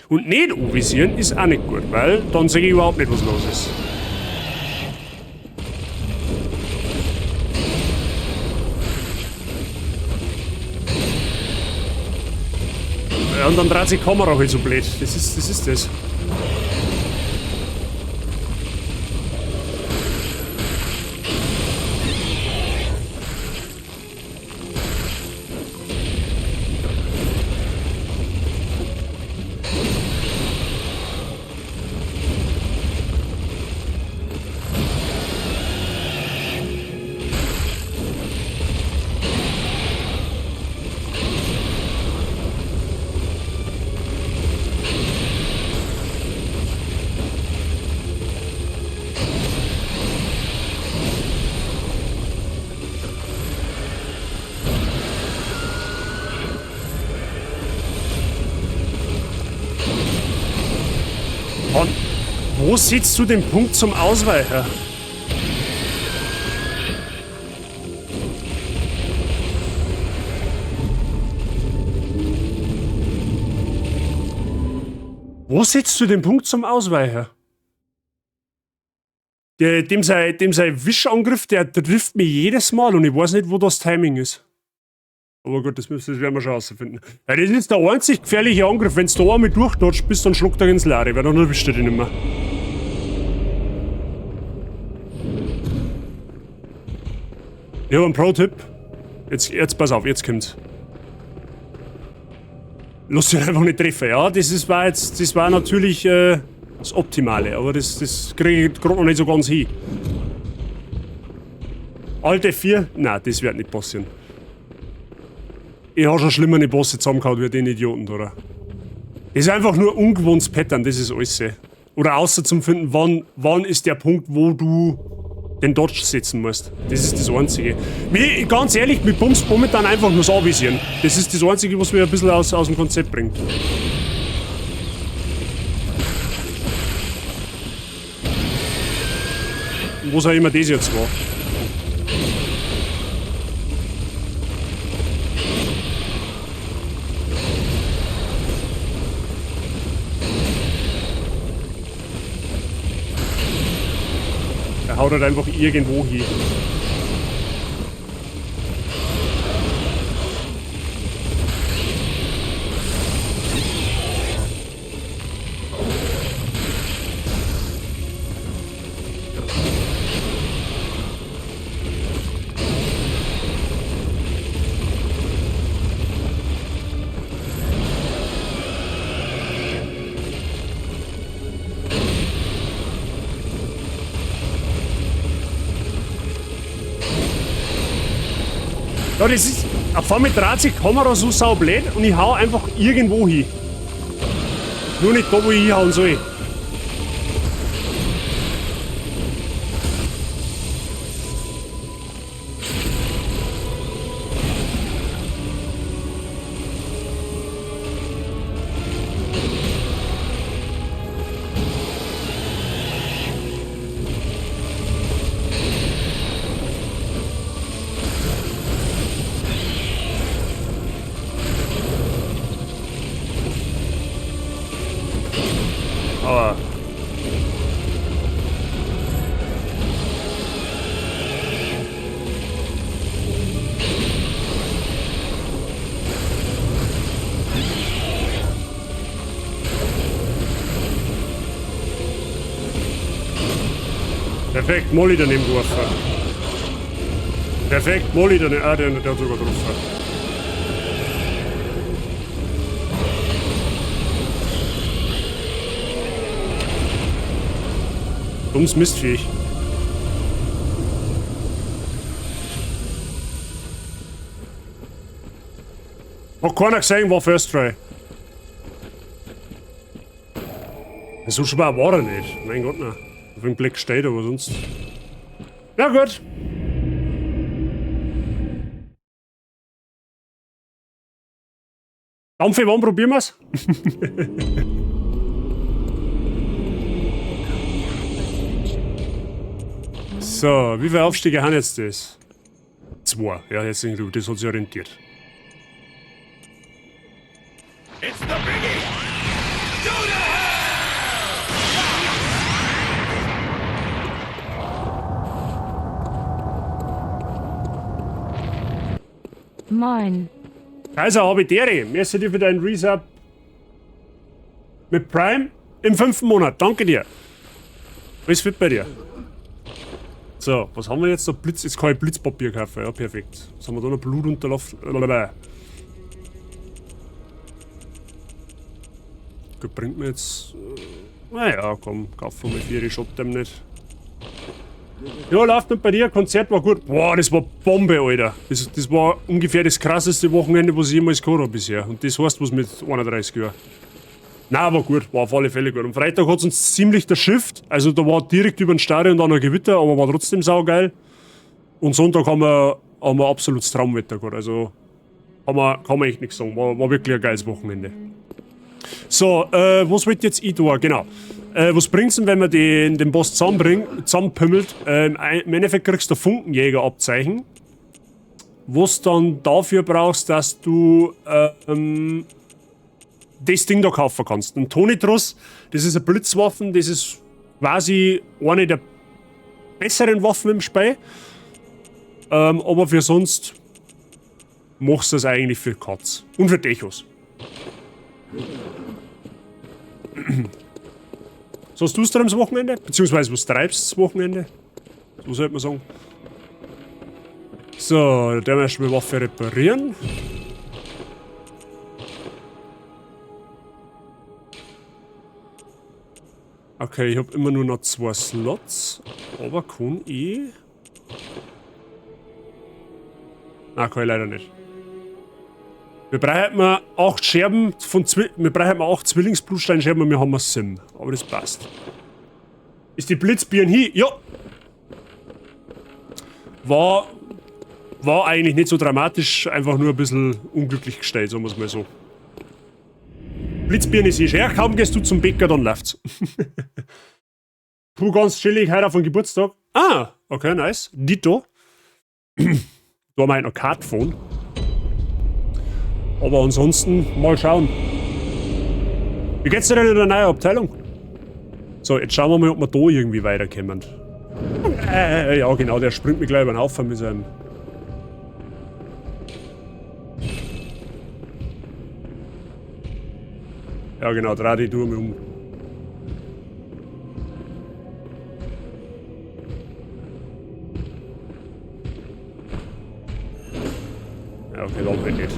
Und nicht anvisieren ist auch nicht gut, weil dann sehe ich überhaupt nicht, was los ist. Ja, und dann dreht sich die Kamera halt so blöd. Das ist das. Und wo sitzt du den Punkt zum Ausweichen? Wo setzt du den Punkt zum Ausweichen? Dem sein Wischangriff, der trifft mich jedes Mal und ich weiß nicht, wo das Timing ist. Aber gut, das werden wir schon herausfinden. Ja, das ist der einzig gefährliche Angriff. Wenn du da einmal durchdatscht bist, dann schluckt er ins Leere, weil dann erwischt er dich nicht mehr. Ich habe einen Pro-Tipp. Jetzt pass auf, jetzt kommt's. Lass dich einfach nicht treffen, ja. Das war natürlich das Optimale, aber das kriege ich gerade noch nicht so ganz hin. Alte 4? Nein, das wird nicht passieren. Ich habe schon schlimmere Bosse zusammengehauen wie den Idioten, oder? Das ist einfach nur ungewohntes Pattern, das ist alles. Oder außer zum Finden, wann ist der Punkt, wo du den Dodge setzen musst. Das ist das Einzige. Ganz ehrlich, mit Bums momentan einfach nur das Anvisieren. Das ist das Einzige, was mir ein bisschen aus dem Konzept bringt. Und was auch immer das jetzt war. Haut halt einfach irgendwo hin. Ja, das ist. Auf einmal dreht sich die Kamera so saublöd und ich hau einfach irgendwo hin. Nur nicht da, wo ich hinhauen soll. Perfekt, Molly daneben geworfen. Perfekt, Molly daneben. Ah, der hat sogar getroffen. Dummes Mistviech. Hat keiner gesehen, war First Try. So schwer war er nicht. Mein Gott, nein. Auf dem Blick steht, aber sonst. Ja, gut. Dampfe, wann probieren wir's? So, wie viele Aufstiege haben jetzt das? 2. Ja, herzlichen Glückwunsch, das hat sich orientiert. It's the biggie! Do the Moin. Also, Habitäre, merci dir für deinen Resub mit Prime im 5. Monat. Danke dir. Alles fit bei dir. So, was haben wir jetzt da? Blitz, jetzt kann ich Blitzpapier kaufen. Ja, perfekt. Was haben wir da noch? Blut unterlaufen. Gut, bringt mir jetzt. Naja, komm, kaufen wir 4 Shot dem nicht. Ja, läuft nicht bei dir. Konzert war gut. Boah, das war Bombe, Alter. Das war ungefähr das krasseste Wochenende, was ich jemals gehabt habe bisher. Und das heißt was mit 31 Jahren. Nein, war gut. War auf alle Fälle gut. Am Freitag hat es uns ziemlich der Shift. Also da war direkt über den Stadion dann ein Gewitter, aber war trotzdem saugeil. Und Sonntag haben wir absolutes Traumwetter gehabt. Also kann man echt nichts sagen. War wirklich ein geiles Wochenende. So, was wollt jetzt ich tun? Genau. Was bringt's denn, wenn man den Boss zusammenpümmelt? Im Endeffekt kriegst du ein Funkenjäger-Abzeichen. Was dann dafür brauchst, dass du das Ding da kaufen kannst. Ein Tonitrus, das ist eine Blitzwaffe, das ist quasi eine der besseren Waffen im Spiel. Aber für sonst machst du das eigentlich für Katz. Und für Techos. So, was tust du am Wochenende? Beziehungsweise was treibst du das Wochenende? So sollte man sagen. So, der möchte die Waffe reparieren. Okay, ich habe immer nur noch 2 Slots. Aber kann ich... Nein, kann ich leider nicht. Wir brauchen 8 Scherben von wir brauchen 8 Zwillingsblutsteinscherben und wir haben ein Sim. Aber das passt. Ist die Blitzbirne hier? Ja! War eigentlich nicht so dramatisch, einfach nur ein bisschen unglücklich gestellt, sagen wir es mal so. Blitzbirne ist ja, kaum gehst du zum Bäcker, dann läuft's. Puh, ganz chillig, heute auf den Geburtstag. Ah, okay, nice. Dito. Da haben wir ein Arcade-Phone. Aber ansonsten, mal schauen. Wie geht's dir denn in der neuen Abteilung? So, jetzt schauen wir mal, ob wir da irgendwie weiterkommen. Ja, genau, der springt mir gleich über den Haufen mit seinem... Ja, genau, dreh die Tour um. Ja, okay, da bin ich nicht.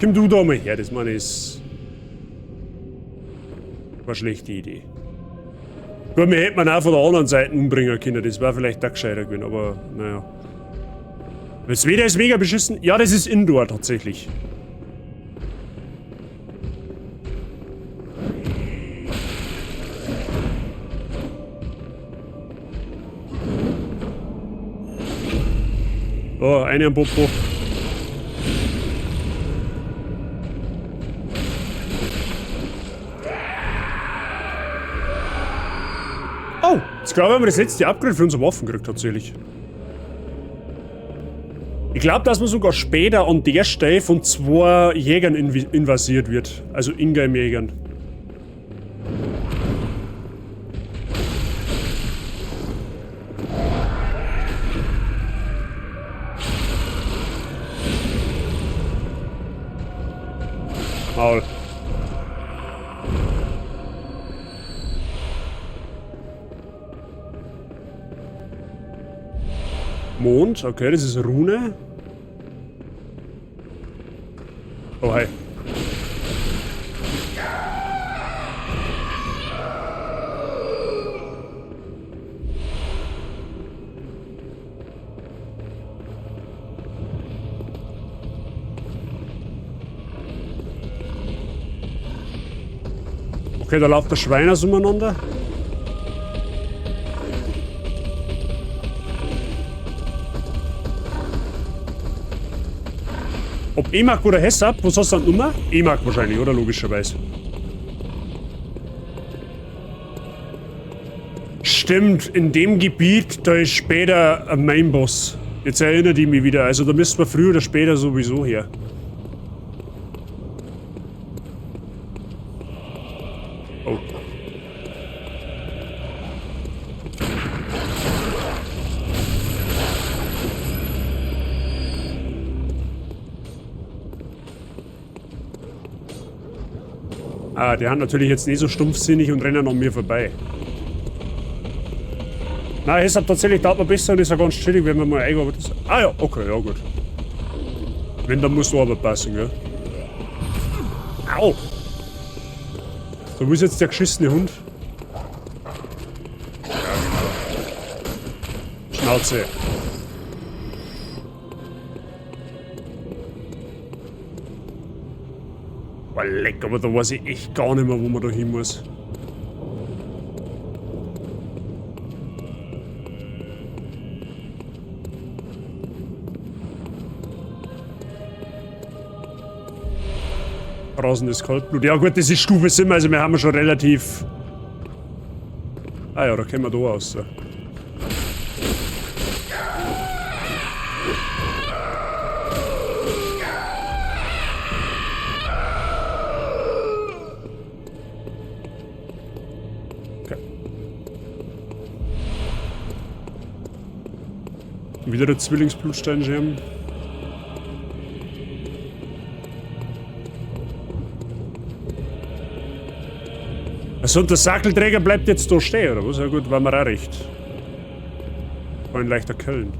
Komm du da mal her, das meine ist... Eine schlechte Idee. Gut, wir hätten auch von der anderen Seite umbringen können, das wäre vielleicht auch gescheiter gewesen, aber naja. Das Wetter ist mega beschissen. Ja, das ist Indoor tatsächlich. Oh, eine am Popo. Oh, jetzt glaube ich, haben wir das letzte Upgrade für unsere Waffen gekriegt, tatsächlich. Ich glaube, dass man sogar später an der Stelle von 2 Jägern invasiert wird. Also Ingame-Jägern. Maul. Mond, okay, das ist Rune. Oh, hi. Okay, da läuft der Schweiner umeinander. Ob EMAG oder Hessab? Was hast du an Nummer? EMAG wahrscheinlich, oder? Logischerweise. Stimmt, in dem Gebiet, da ist später ein Mainboss. Jetzt erinnert ich mich wieder. Also da müssten wir früher oder später sowieso her. Oh. Ah, die haben natürlich jetzt nicht so stumpfsinnig und rennen an mir vorbei. Nein, es hat tatsächlich dauert noch besser und ist ja ganz chillig, wenn wir mal eingearbeitet sind. Ah ja, okay, ja gut. Wenn, dann muss aber passen, gell? Au! So, wo ist jetzt der geschissene Hund? Schnauze. Boah, leck, aber da weiß ich echt gar nicht mehr, wo man da hin muss. Rasendes Kaltblut. Ja gut, das ist Stufe 7, also wir haben schon relativ... Ah ja, da können wir da raus. So. Okay. Wieder der Zwillingsblutsteinschirm. Also und der Sackelträger bleibt jetzt da stehen, oder was? Ja gut, war mir auch recht. War ein leichter Köln.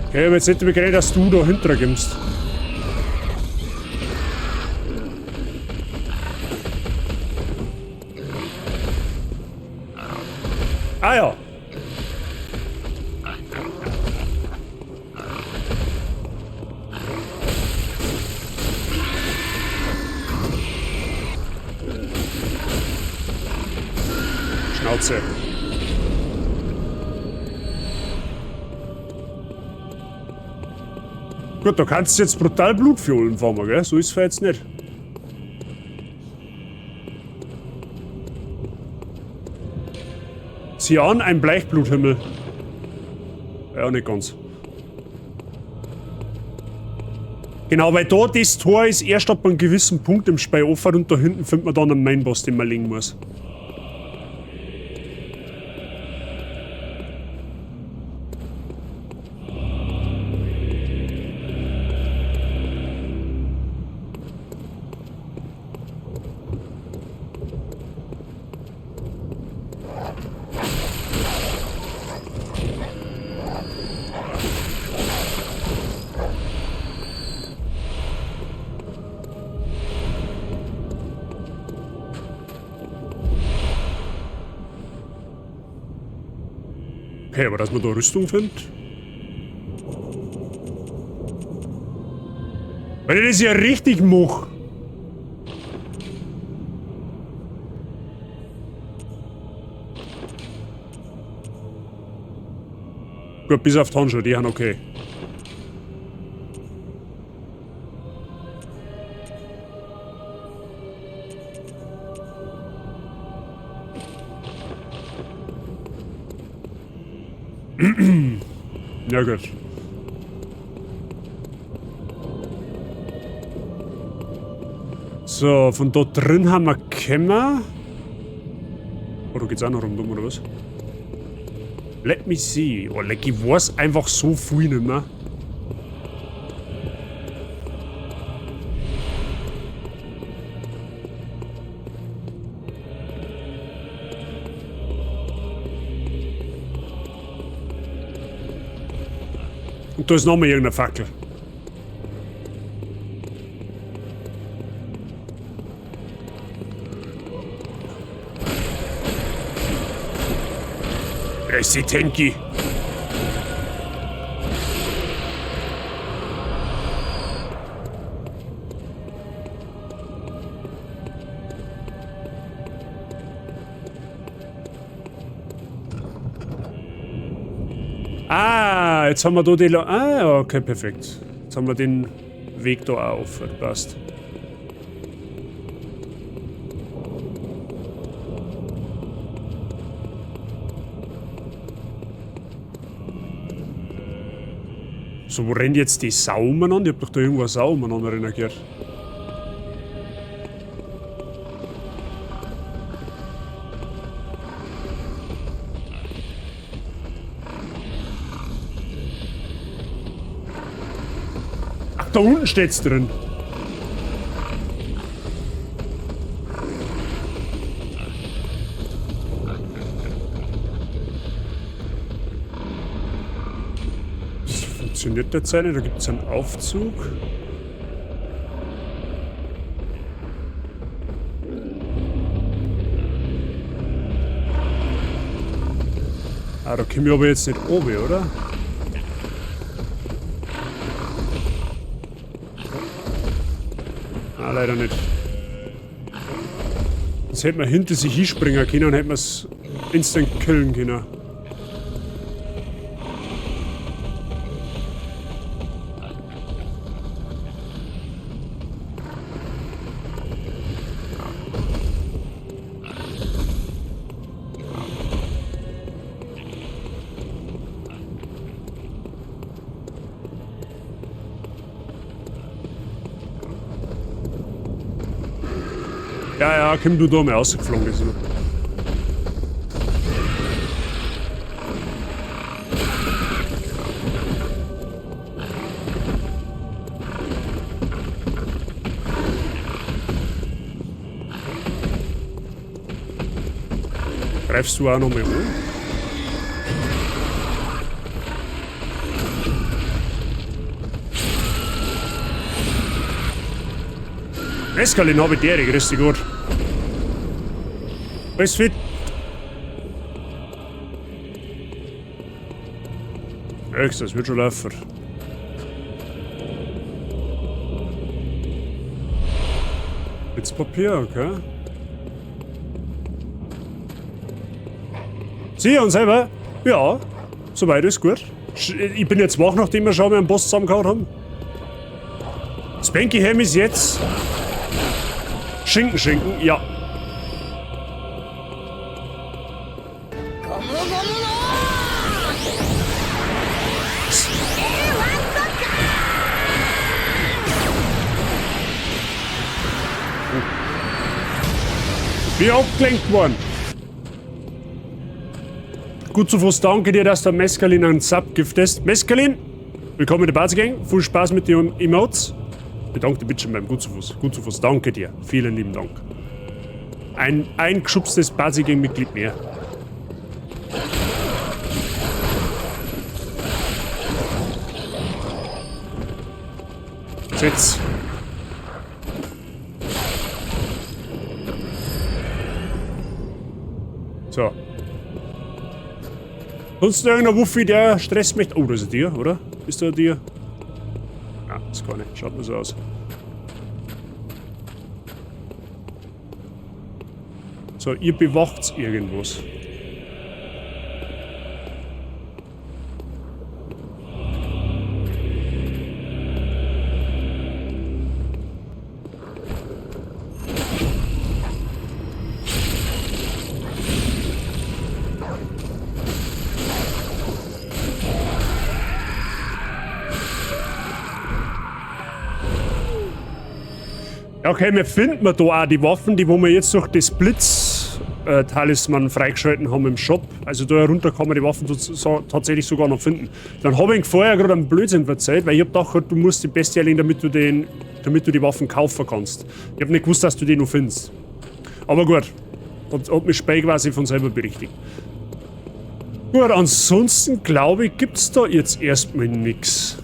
Okay, aber jetzt hätte ich mir geredet, dass du da hinterher gibst. Ah ja. Schnauze. Gut, da kannst du jetzt brutal Blutfiolen fahren, gell? So ist es jetzt nicht. Cyan, ein Bleichbluthimmel. Ja, nicht ganz. Genau, weil da das Tor ist erst ab einem gewissen Punkt im Spiel offen und da hinten findet man dann einen Mainboss, den man legen muss. Okay, aber dass man da Rüstung findet? Weil ich das ja richtig mache. Gut, bis auf die Handschuhe, die haben okay. Ja gut. So, von dort drin haben wir Kämmer. geht's auch noch rundum, oder was? Let me see. Oh, leck, ich weiß einfach so viel nicht mehr. Und da ist nochmal irgendeine Fackel. Wer ist die Tenki? Ah, jetzt haben wir da die... Ah, okay, perfekt. Jetzt haben wir den Weg da auch offen. Passt. So, wo rennt jetzt die Sau umeinander? Ich hab doch da irgendwo eine Sau umeinander rennen gehört. Ach, da unten steht's drin. Funktioniert der Zeit nicht? Da gibt es einen Aufzug. Ah, da können wir aber jetzt nicht oben, oder? Ah, leider nicht. Jetzt hätten wir hinter sich hinspringen können und hätten wir es instant killen können. Ja, komm du da mal rausgeflogen. Ist. Greifst du auch noch mal um? Mescalin habe ich dir, grüß dich gut. Alles fit? Echt, das wird schon laufen. Jetzt Papier, okay. Sie und selber? Ja, soweit ist gut. Ich bin jetzt wach, nachdem wir schon mal einen Boss zusammengehauen haben. Spanky Ham ist jetzt. Schinken, ja. Wie abgelenkt worden. Gut zu Fuß, danke dir, dass der Mescalin ein Subgift ist. Mescalin, willkommen in der Basis-Gang. Viel Spaß mit den Emotes. Bedanke dich bitte schon beim Gut zu Fuß. Gut zu Fuß, danke dir. Vielen lieben Dank. Ein geschubstes Basis-Gang-Mitglied mehr. Sitz. So. Sonst irgendein Wuffi, der stresst mich. Oh, das ist dir, oder? Ist da dir? Ah, ist gar nicht. Schaut mal so aus. So, ihr bewacht irgendwas. Okay, wir finden da auch die Waffen, die wo wir jetzt durch das Blitz Talisman freigeschalten haben im Shop. Also da herunter kann man die Waffen tatsächlich sogar noch finden. Dann habe ich vorher gerade einen Blödsinn verzeiht, weil ich hab gedacht, du musst die Bestie erlegen, damit du die Waffen kaufen kannst. Ich habe nicht gewusst, dass du die noch findest. Aber gut. Hat mich Spey quasi von selber berichtigt. Gut, ansonsten glaube ich, gibt es da jetzt erstmal nichts.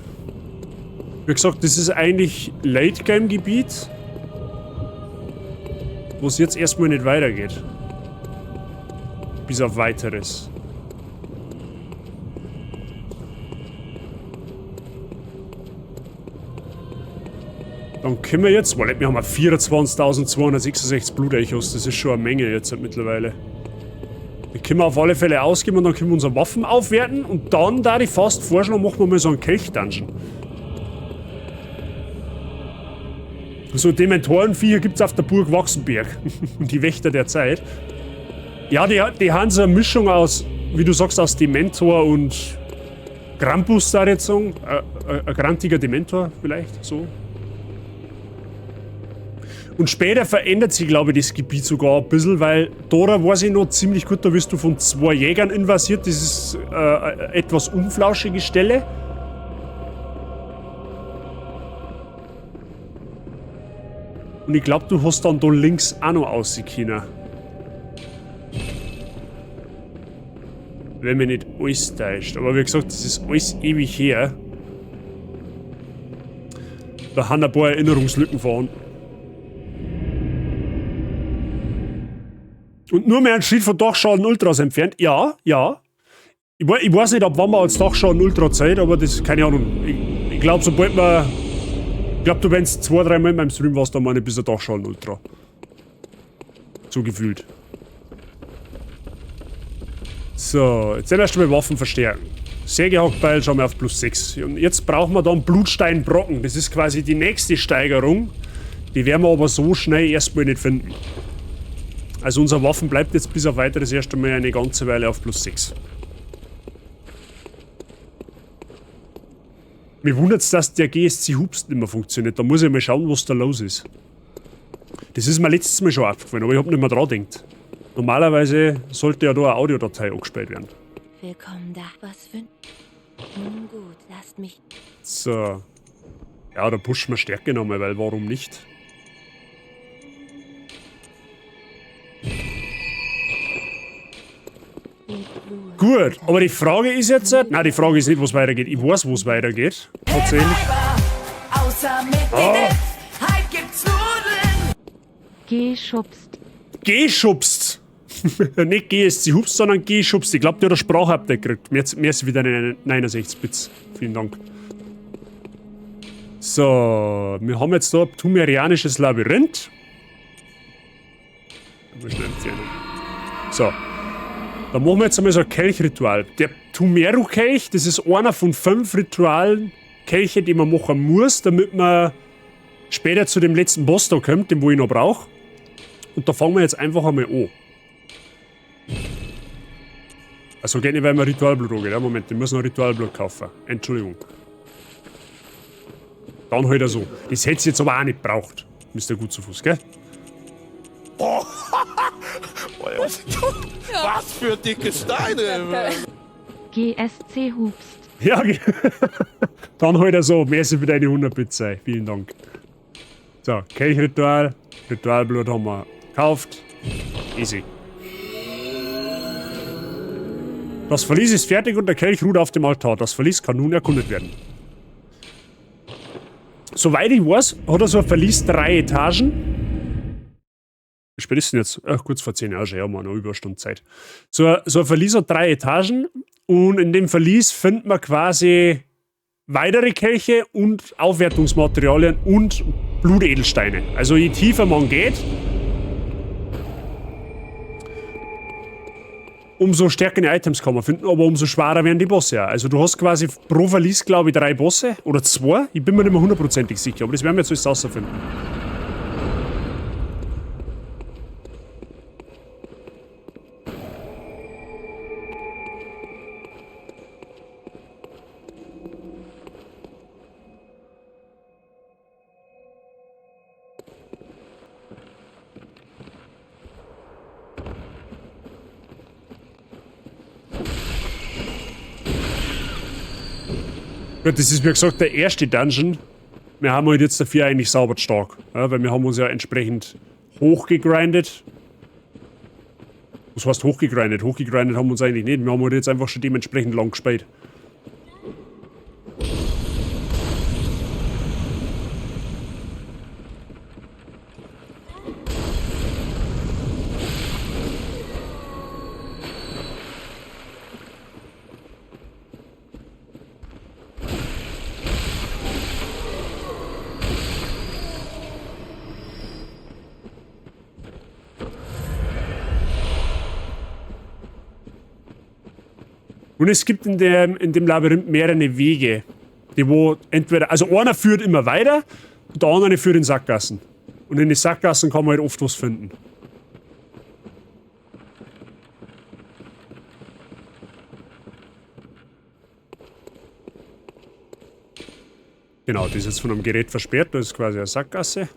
Wie gesagt, das ist eigentlich Late-Game-Gebiet, wo es jetzt erstmal nicht weitergeht. Bis auf Weiteres. Dann können wir jetzt, wir haben 24.266 Blutechos, das ist schon eine Menge jetzt mittlerweile. Die können wir auf alle Fälle ausgeben und dann können wir unsere Waffen aufwerten und dann, da ich fast vorschlagen, machen wir mal so einen Kelch-Dungeon. So Dementorenviecher gibt es auf der Burg Wachsenberg. Die Wächter der Zeit. Ja, die haben so eine Mischung aus, wie du sagst, aus Dementor und Krampus, da jetzt sagen. Ein grantiger Dementor vielleicht, so. Und später verändert sich, glaube ich, das Gebiet sogar ein bisschen, weil da weiß ich noch ziemlich gut, da wirst du von 2 Jägern invasiert. Das ist etwas unflauschige Stelle. Und ich glaube, du hast dann da links auch noch rausgehen. Wenn mir nicht alles täuscht. Aber wie gesagt, das ist alles ewig her. Da haben ein paar Erinnerungslücken vorhanden. Und nur mehr ein Schritt von Dachschaden Ultras entfernt. Ja, ja. Ich weiß nicht, ab wann man als Dachschaden Ultra zählt, aber das, keine Ahnung. Ich glaube, sobald man... Ich glaube, du wenn's 2-3 Mal in meinem Stream warst, dann meine bis ein Dachschaden Ultra. So gefühlt. So, jetzt erst mal Waffen verstärken. Sägehackbeil schauen wir auf +6. Und jetzt brauchen wir dann Blutsteinbrocken. Das ist quasi die nächste Steigerung. Die werden wir aber so schnell erstmal nicht finden. Also unsere Waffen bleibt jetzt bis auf weiteres erst einmal eine ganze Weile auf +6. Mir wundert es, dass der GSC Hubs nicht mehr funktioniert. Da muss ich mal schauen, was da los ist. Das ist mir letztes Mal schon aufgefallen, aber ich habe nicht mehr dran gedacht. Normalerweise sollte ja da eine Audiodatei angespielt werden. Willkommen da. Was für... Nun gut, lasst mich... So. Ja, da pushen wir Stärke nochmal, weil warum nicht? Gut, aber die Frage ist jetzt... Nein, die Frage ist nicht, wo es weitergeht. Ich weiß, wo es weitergeht. Tatsächlich. Oh. Geschubst. Geschubst! Nicht GSC Hubs, sondern geschubst. Ich glaube, der hat eine Sprachupdate gekriegt. Merci wieder eine 69 Bits. Vielen Dank. So, wir haben jetzt da ein tumerianisches Labyrinth. So. Dann machen wir jetzt einmal so ein Kelchritual. Der Tumeru-Kelch, das ist einer von 5 Ritualen, Kelche, die man machen muss, damit man später zu dem letzten Boss da kommt, den wo ich noch brauche. Und da fangen wir jetzt einfach einmal an. Also geht nicht, weil wir Ritualblut angeht. Ja, Moment, ich muss noch Ritualblut kaufen. Entschuldigung. Dann halt so. Das hätte es jetzt aber auch nicht braucht. Müsst ihr gut zu Fuß, gell? Was für dicke Steine! GSC Hubst. Ja, dann halt so. Merci für deine 100 Bits. Vielen Dank. So, Kelchritual. Ritualblut haben wir gekauft. Easy. Das Verlies ist fertig und der Kelch ruht auf dem Altar. Das Verlies kann nun erkundet werden. Soweit ich weiß, hat er so ein Verlies 3 Etagen. Wie spät ist denn jetzt? Ach, kurz vor 10 Jahren, schon, ja, mal noch über eine Stunde Zeit. So ein Verlies hat 3 Etagen und in dem Verlies findet man quasi weitere Kelche und Aufwertungsmaterialien und Blutedelsteine. Also je tiefer man geht, umso stärkere Items kann man finden, aber umso schwerer werden die Bosse ja. Also du hast quasi pro Verlies, glaube ich, 3 Bosse oder 2. Ich bin mir nicht mehr hundertprozentig sicher, aber das werden wir jetzt alles rausfinden. Gut, das ist wie gesagt der erste Dungeon. Wir haben halt jetzt dafür eigentlich sauber stark. Ja, weil wir haben uns ja entsprechend hochgegrindet. Was heißt hochgegrindet? Hochgegrindet haben wir uns eigentlich nicht. Wir haben halt jetzt einfach schon dementsprechend lang gespielt. Und es gibt in dem Labyrinth mehrere Wege, die wo entweder, also einer führt immer weiter und der andere führt in Sackgassen. Und in den Sackgassen kann man halt oft was finden. Genau, das ist jetzt von einem Gerät versperrt, das ist quasi eine Sackgasse.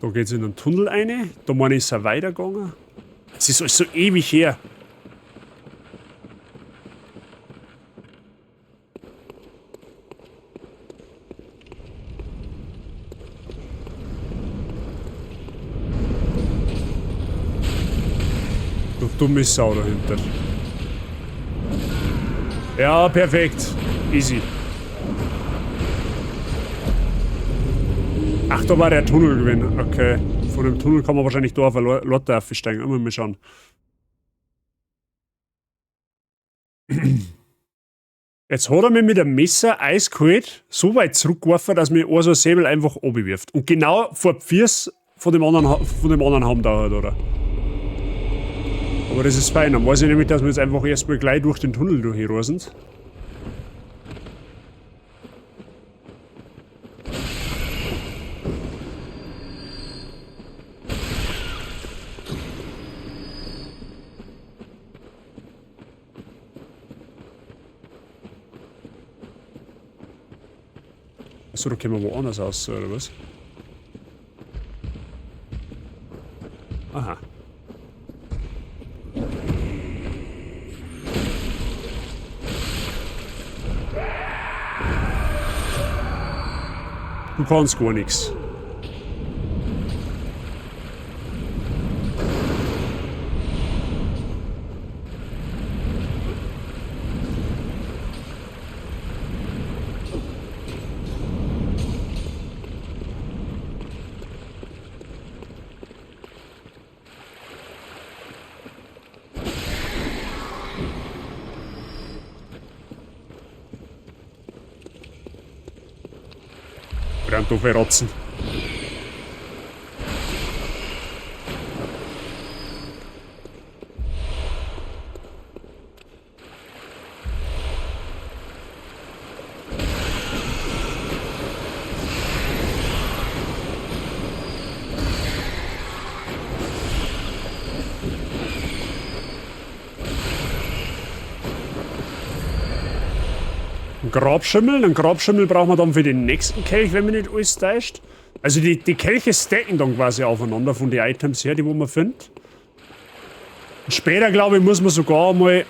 Da geht's in einen Tunnel rein. Da meine ich, ist er weitergegangen. Es ist alles so ewig her. Du dumme Sau dahinter. Ja, perfekt. Easy. Ach, da war der Tunnel gewesen. Okay. Von dem Tunnel kann man wahrscheinlich da auf eine Lotte aufsteigen. Immer mal schauen. Jetzt hat er mich mit einem Messer eiskalt so weit zurückgeworfen, dass mir so ein Säbel einfach runterwirft. Und genau vor die Füße von dem anderen Haum da hat, oder? Aber das ist fein. Dann weiß ich nämlich, dass wir jetzt einfach erstmal gleich durch den Tunnel durchrosen. Achso, da können wir woanders aus, oder was? Aha. Du kannst gar nichts. Verdammt doofe Rotzen. Grabschimmel. Einen Grabschimmel brauchen wir dann für den nächsten Kelch, wenn mich nicht alles täuscht. Also die Kelche stacken dann quasi aufeinander von den Items her, die wo man findet. Und später, glaube ich, muss man sogar mal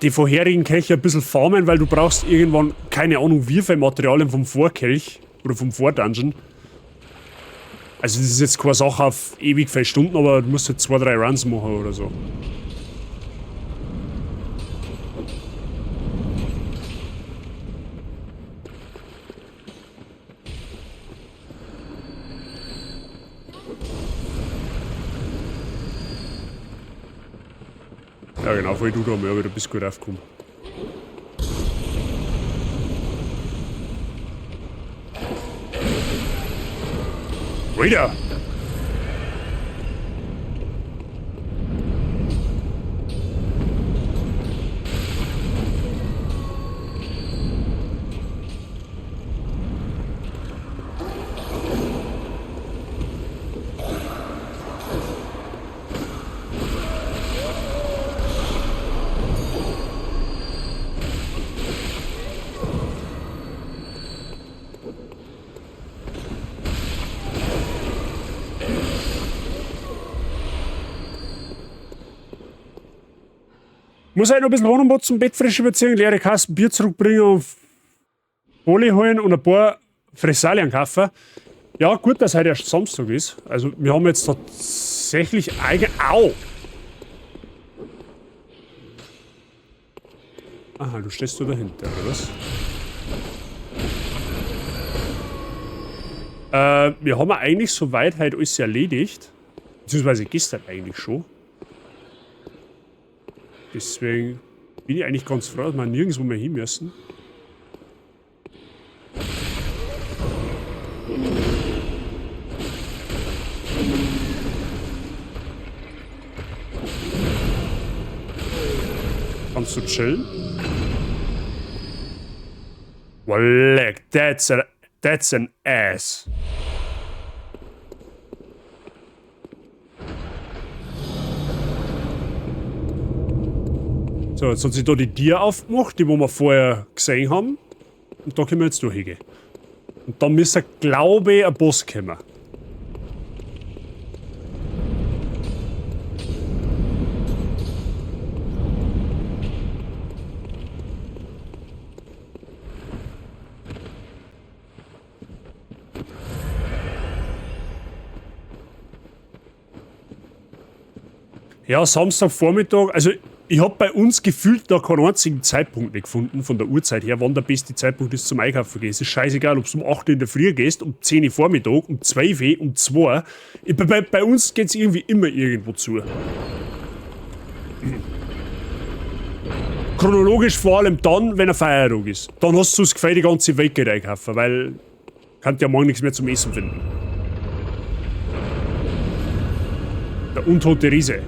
die vorherigen Kelche ein bisschen farmen, weil du brauchst irgendwann, keine Ahnung, wie viel Materialien vom Vorkelch oder vom Vordungeon. Also das ist jetzt keine Sache auf ewig viele Stunden, aber du musst halt 2-3 Runs machen oder so. Ja genau, weil du da mal wieder bist gut aufgekommen. Wieder! Muss halt noch ein bisschen Wohnung zum Bett frisch überziehen, leere Kasten Bier zurückbringen und Folie holen und ein paar Fressalien kaufen. Ja, gut, dass heute erst Samstag ist. Also, wir haben jetzt tatsächlich Au! Aha, du stehst da dahinter, oder was? Wir haben eigentlich soweit halt alles erledigt. Beziehungsweise gestern eigentlich schon. Deswegen bin ich eigentlich ganz froh, dass wir nirgendwo mehr hin müssen. Kannst du chillen? Well, look, that's an ass. So, jetzt hat sich da die Tür aufgemacht, die wir vorher gesehen haben. Und da können wir jetzt durchgehen. Und dann müsste, glaube ich, ein Boss kommen. Ja, Samstagvormittag, also ich habe bei uns gefühlt da keinen einzigen Zeitpunkt nicht gefunden, von der Uhrzeit her, wann der beste Zeitpunkt ist zum Einkaufen gehen. Es ist scheißegal, ob du um 8 Uhr in der Früh gehst, um 10 Uhr Vormittag, um 12 Uhr, um 2 Uhr. Bei uns geht es irgendwie immer irgendwo zu. Chronologisch vor allem dann, wenn ein Feiertag ist. Dann hast du das Gefühl, die ganze Welt geht einkaufen, weil kannst ja morgen nichts mehr zum Essen finden. Der untote Riese.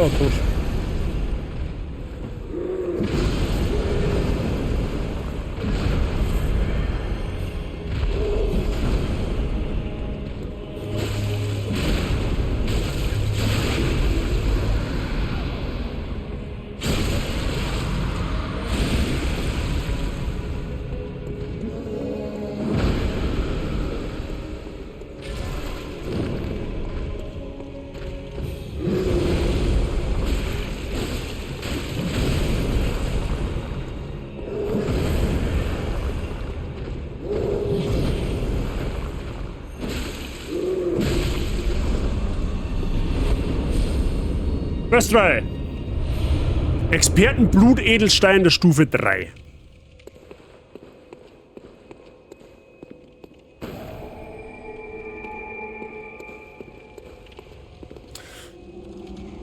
Oh, gut. Quest 3. Expertenblutedelstein der Stufe 3.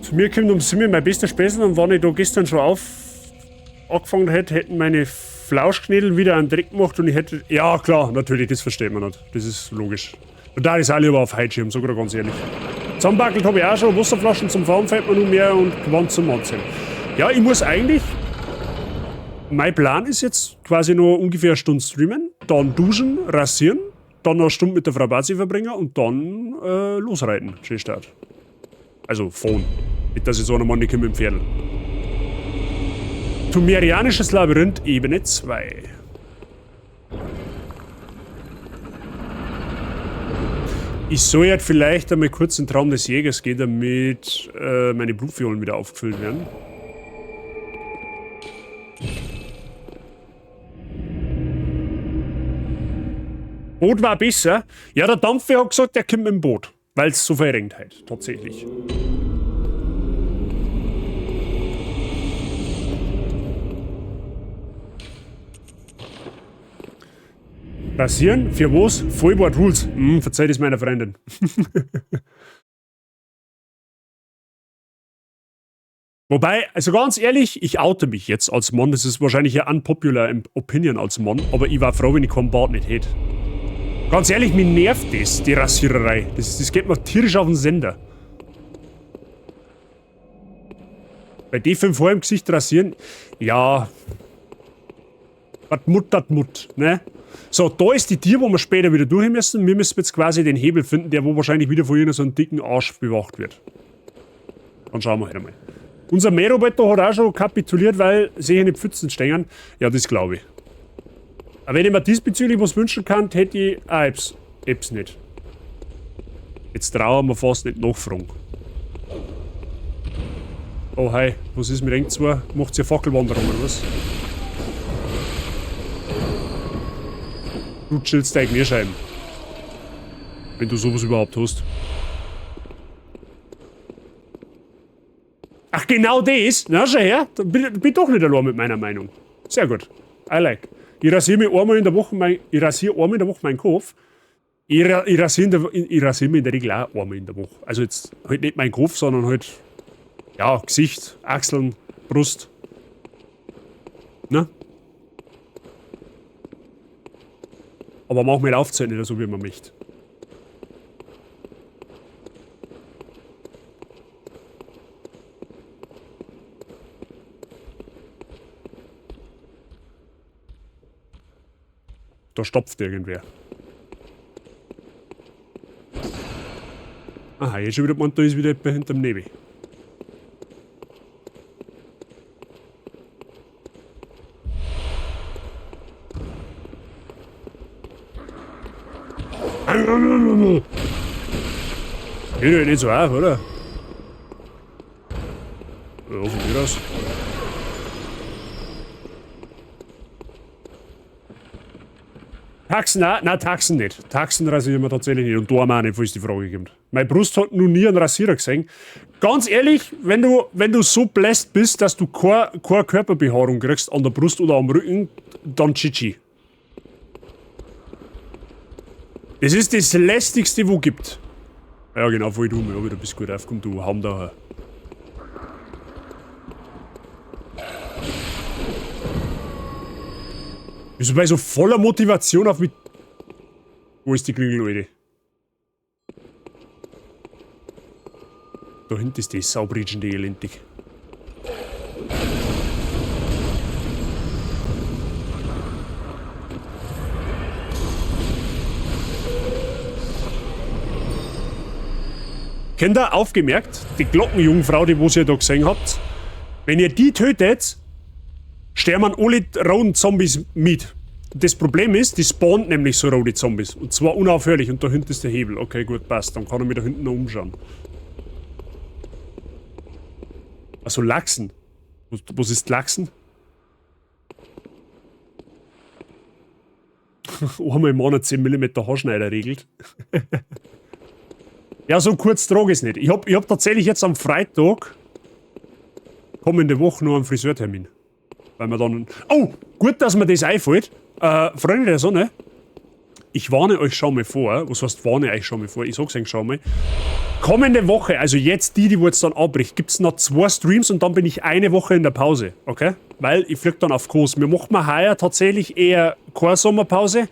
Zu mir kommt um 7 mein bester Späßel und wenn ich da gestern schon angefangen hätte, hätten meine Flauschknädel wieder einen Dreck gemacht und ich hätte... Ja, klar, natürlich, das versteht man nicht. Das ist logisch. Und da ist auch lieber auf Heidschirm, sag ich ganz ehrlich. Zusammenbackelt habe ich auch schon, Wasserflaschen zum Fahren fällt mir nur mehr und Gewand zum Anziehen. Ja, ich muss eigentlich... Mein Plan ist jetzt quasi nur ungefähr eine Stunde streamen, dann duschen, rasieren, dann noch eine Stunde mit der Frau Bazi verbringen und dann losreiten. Schön Start. Also fahren. Nicht, dass ich so einen Mann nicht mit dem Pferd. Tumerianisches Labyrinth, Ebene 2. Ich soll jetzt vielleicht einmal kurz in den Traum des Jägers gehen, damit meine Blutviolen wieder aufgefüllt werden. Boot war besser. Ja, der Dampfer hat gesagt, der kommt mit dem Boot. Weil es so verrenkt hat, tatsächlich. Rasieren? Für was? Vollboard Rules. Verzeiht es meiner Freundin. Wobei, also ganz ehrlich, ich oute mich jetzt als Mann. Das ist wahrscheinlich ein unpopular Opinion als Mann, aber ich war froh, wenn ich keinen Bart nicht hätte. Ganz ehrlich, mir nervt das, die Rasiererei. Das geht mir tierisch auf den Sender. Bei D5 vor im Gesicht rasieren, ja. Dat Mut, ne? So, da ist die Tür, wo wir später wieder durch müssen. Wir müssen jetzt quasi den Hebel finden, der wo wahrscheinlich wieder von so einem dicken Arsch bewacht wird. Dann schauen wir halt einmal. Unser Mähroboter hat auch schon kapituliert, weil sie hier nicht Pfützen stehen. Ja, das glaube ich. Aber wenn ich mir diesbezüglich was wünschen kann, hätte ich... Ah, Eps nicht. Jetzt trauen wir fast nicht nachfragen. Oh, hi. Was ist mit eng 2? Macht ihr Fackelwanderung oder was? Du chillst deine Knierscheiben. Wenn du sowas überhaupt hast. Ach, genau das? Na, schau her. Da bin doch nicht allein mit meiner Meinung. Sehr gut. I like. Ich rasiere mir einmal in der Woche meinen Kopf. Ich rasiere mir in der Regel auch einmal in der Woche. Also jetzt halt nicht meinen Kopf, sondern halt, ja, Gesicht, Achseln, Brust. Ne? Aber manchmal läuft es nicht so, wie man möchte. Da stopft irgendwer. Aha, jetzt schon wieder gemeint, da ist wieder jemand hinterm Nebel. Geht ja nicht so auf, oder? Ja, von mir aus. Taxen auch? Nein, Taxen nicht. Taxen rasieren wir tatsächlich nicht. Und da auch nicht, falls die Frage kommt. Meine Brust hat noch nie einen Rasierer gesehen. Ganz ehrlich, wenn du so bläst bist, dass du keine Körperbehaarung kriegst an der Brust oder am Rücken, dann GG. Das ist das lästigste, wo gibt. Ja, genau, voll du mir. Du bist gut aufgekommen, du Hamdauer. Wieso bei so voller Motivation auf mit. Wo ist die Klingel, Leute? Da hinten ist die Saubritschen, die elendig. Kennt ihr aufgemerkt, die Glockenjungfrau, die ihr da gesehen habt, wenn ihr die tötet, sterben alle roten Zombies mit. Das Problem ist, die spawnt nämlich so rote Zombies. Und zwar unaufhörlich. Und da hinten ist der Hebel. Okay, gut, passt. Dann kann ich mich da hinten noch umschauen. Also Lachsen. Was ist Lachsen? Einmal im Monat 10 mm Haarschneider regelt. Ja, so kurz trage ich es nicht. Ich hab tatsächlich jetzt am Freitag kommende Woche noch einen Friseurtermin. Weil wir dann... Oh, gut, dass mir das einfällt. Freunde der Sonne, ich warne euch schon mal vor. Was heißt warne euch schon mal vor? Ich sag's euch schon mal. Kommende Woche, also jetzt die jetzt dann abbricht, gibt's noch 2 Streams und dann bin ich eine Woche in der Pause, okay? Weil ich flieg dann auf Kurs. Wir machen heuer tatsächlich eher keine Sommerpause,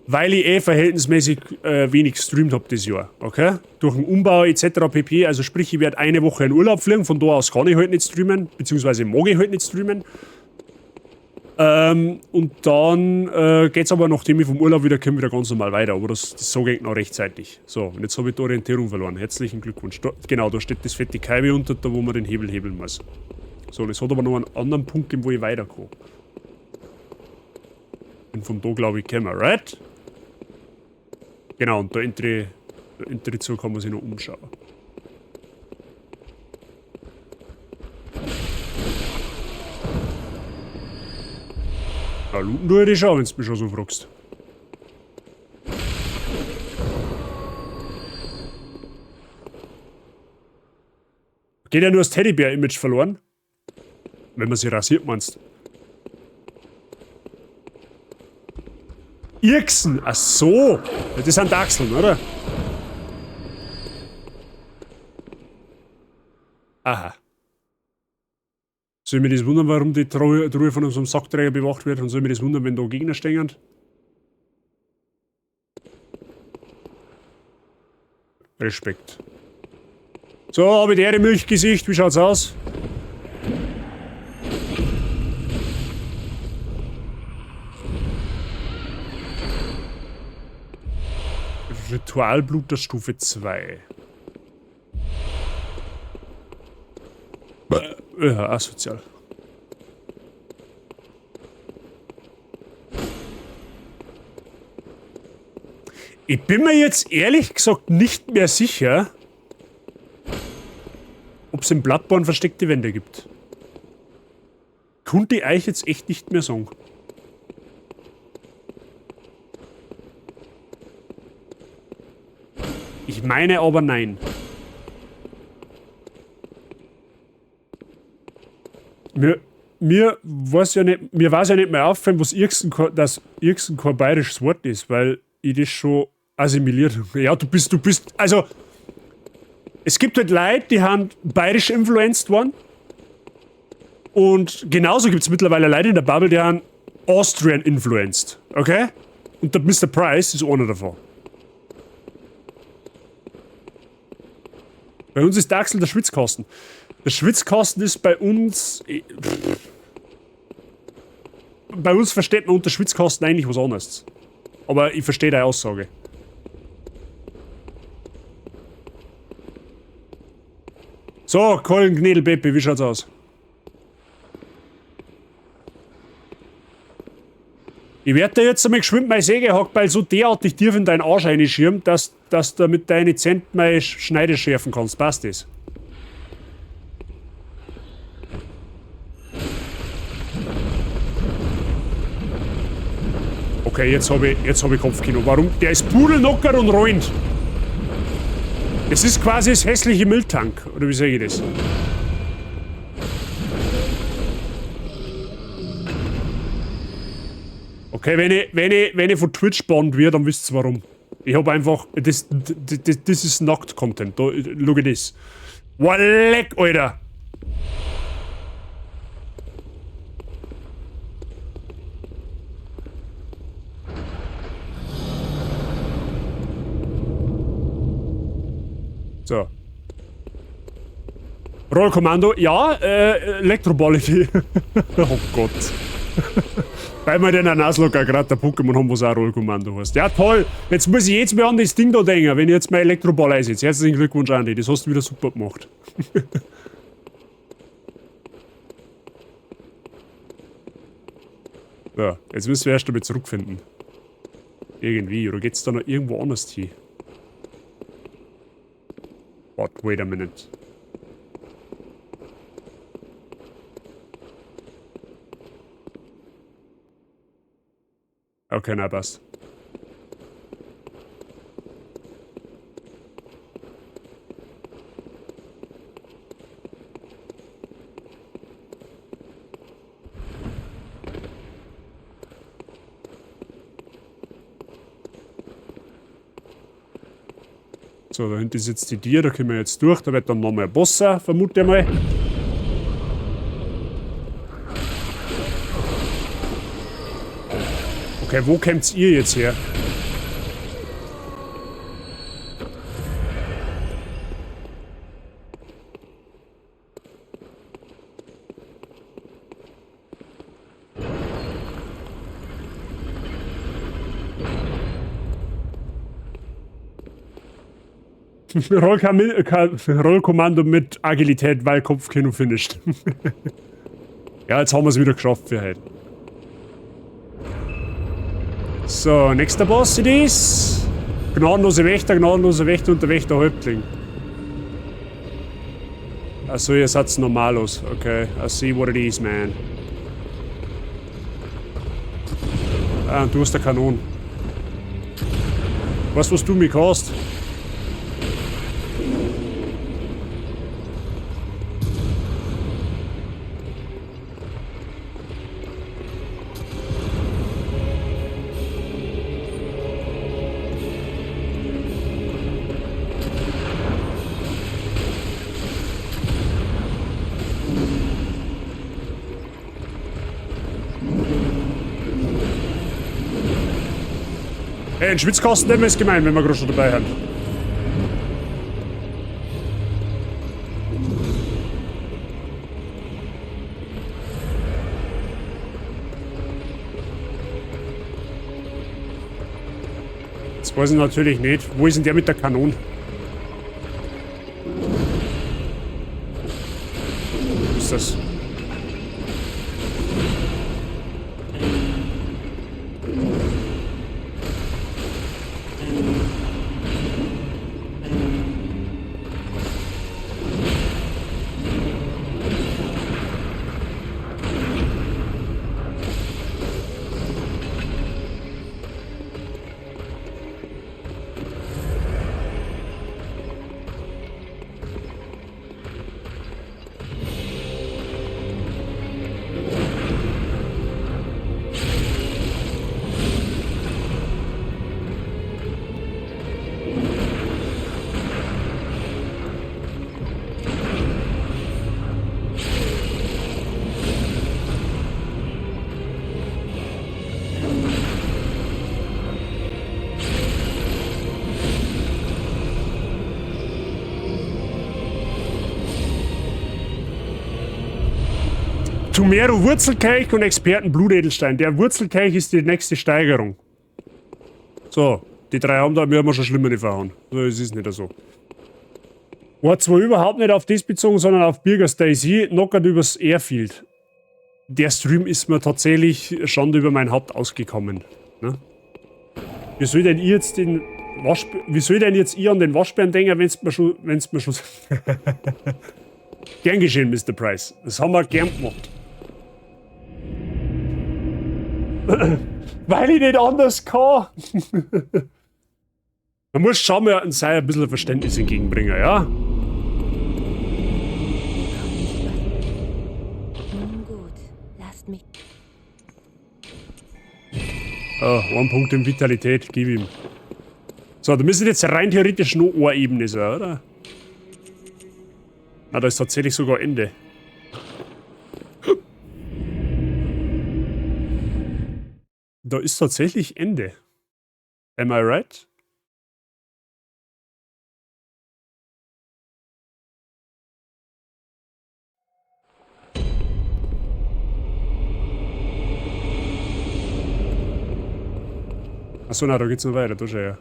weil ich verhältnismäßig wenig gestreamt habe dieses Jahr, okay? Durch den Umbau etc. pp. Also sprich, ich werde eine Woche in Urlaub fliegen, von da aus kann ich halt nicht streamen, beziehungsweise mag ich halt nicht streamen. Und dann geht's aber, nachdem ich vom Urlaub wieder komme, wieder ganz normal weiter. Aber das so geht noch rechtzeitig. So, und jetzt habe ich die Orientierung verloren. Herzlichen Glückwunsch. Genau, da steht das fette Kaiwe unter, da wo man den Hebel hebeln muss. So, und es hat aber noch einen anderen Punkt, wo ich weiterkomme. Und von da glaube ich kommen wir, right? Genau, und da Entry zu kann man sich noch umschauen. Ja, looten du dich schon, wenn du mich schon so fragst. Geht ja nur das Teddybär-Image verloren. Wenn man sie rasiert, meinst. Irksen, ach so. Das sind Dachseln, oder? Aha. Soll ich mir das wundern, warum die Truhe von unserem Sackträger bewacht wird? Und soll ich mir das wundern, wenn da Gegner stehen? Respekt. So, habe ich die Milchgesicht, wie schaut's aus? Ritualblut der Stufe 2. Ja, asozial. Ich bin mir jetzt ehrlich gesagt nicht mehr sicher, ob es in Bloodborne versteckte Wände gibt. Konnte ich euch jetzt echt nicht mehr sagen. Ich meine aber nein. Mir war es ja nicht mehr auffallen, was irgendein kein bayerisches Wort ist, weil ich das schon assimiliert habe. Ja, du bist, also es gibt halt Leute, die haben bayerisch influenced worden und genauso gibt es mittlerweile Leute in der Bubble, die haben Austrian influenced, okay? Und der Mr. Price ist einer davon. Bei uns ist der Axel der Schwitzkasten. Der Schwitzkasten ist bei uns... Bei uns versteht man unter Schwitzkasten eigentlich was anderes. Aber ich verstehe deine Aussage. So, Colin Gnädelbeppe, wie schaut's aus? Ich werde dir jetzt einmal geschwind meine Sägehackbeil so derartig tief in deinen Arsch reinschirmen, dass du mit deinen Zent meine Schneide schärfen kannst. Passt das? Okay, jetzt hab ich Kopfkino. Warum? Der ist pudelnocker und rollt. Das ist quasi das hässliche Mülltank. Oder wie sage ich das? Okay, wenn ich von Twitch bannt wird, dann wisst ihr warum. Ich hab einfach... Das ist Nackt-Content. Schau das. Wow, leck, Alter! So. Rollkommando, ja, Elektrobality. Oh Gott. Weil wir den Naslogger gerade der Pokémon haben, wo es auch Rollkommando heißt. Ja, toll. Jetzt muss ich jetzt mal an das Ding da denken, wenn ich jetzt mein Elektroball einsetze. Herzlichen Glückwunsch, Andi. Das hast du wieder super gemacht. So, jetzt müssen wir erst einmal zurückfinden. Irgendwie, oder geht's da noch irgendwo anders hin? What? Wait a minute. Okay, na passt. So, da hinten ist jetzt die Tier, da können wir jetzt durch, da wird dann nochmal ein Boss sein, vermute ich mal. Okay, wo kommt ihr jetzt her? Rollkommando mit Agilität, weil Kopfkino finisht. Ja, jetzt haben wir es wieder geschafft für heute. So, nächster Boss it is. Gnadenlose Wächter und der Wächterhäuptling. Achso, ihr seid normalos. Okay, I see what it is, man. Ah, du hast eine Kanone. Weißt du, was du mir kannst? Ein Schwitzkasten nehmen ist gemein, wenn wir gerade schon dabei haben. Jetzt weiß ich natürlich nicht. Wo ist denn der mit der Kanone? Wo ist das? Tumero Wurzelkelch und Experten Blutedelstein. Der Wurzelkelch ist die nächste Steigerung. So, die drei haben da, wir haben schon schlimmere verhauen. So, es ist nicht so. War zwar überhaupt nicht auf das bezogen, sondern auf Birgers Daisy, knockert übers Airfield. Der Stream ist mir tatsächlich schon über mein Haupt ausgekommen. Ne? Wie soll denn ihr jetzt den Wie soll denn jetzt ihr an den Waschbären denken, wenn's mir schon Gern geschehen, Mr. Price. Das haben wir gern gemacht. Weil ich nicht anders kann. Man muss schauen, wir sei ein bisschen Verständnis entgegenbringen, ja? Nun gut, lasst mich. Oh, ein Punkt in Vitalität, gib ihm. So, da müsste jetzt rein theoretisch nur eine Ebene sein, oder? Na, da ist tatsächlich sogar Ende. Da ist tatsächlich Ende. Am I right? Achso, na, da geht's noch weiter, da schon ja.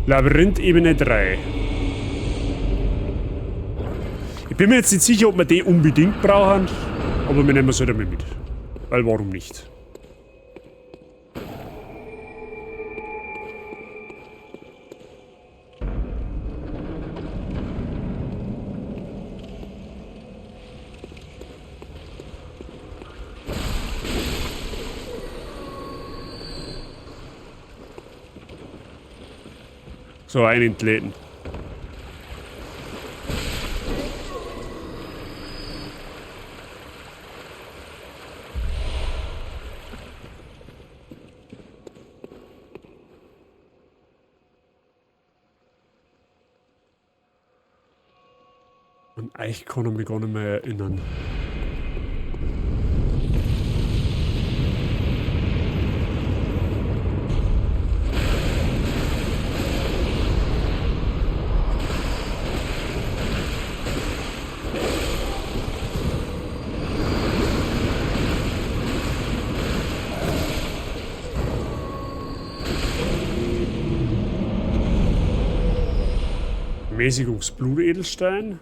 Labyrinth Ebene 3. Ich bin mir jetzt nicht sicher, ob wir die unbedingt brauchen, aber wir nehmen es halt einmal mit. Weil warum nicht? So, ein entläden. An Eich kann ich mich gar nicht mehr erinnern. Mäßigungsblutedelstein.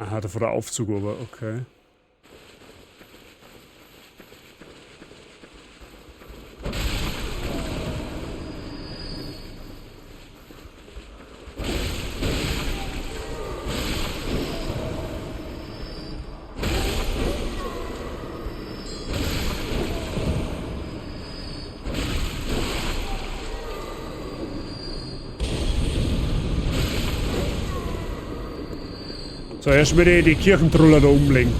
Aha, da war der Aufzug, aber okay. So, erstmal die Kirchentruller da umlegen.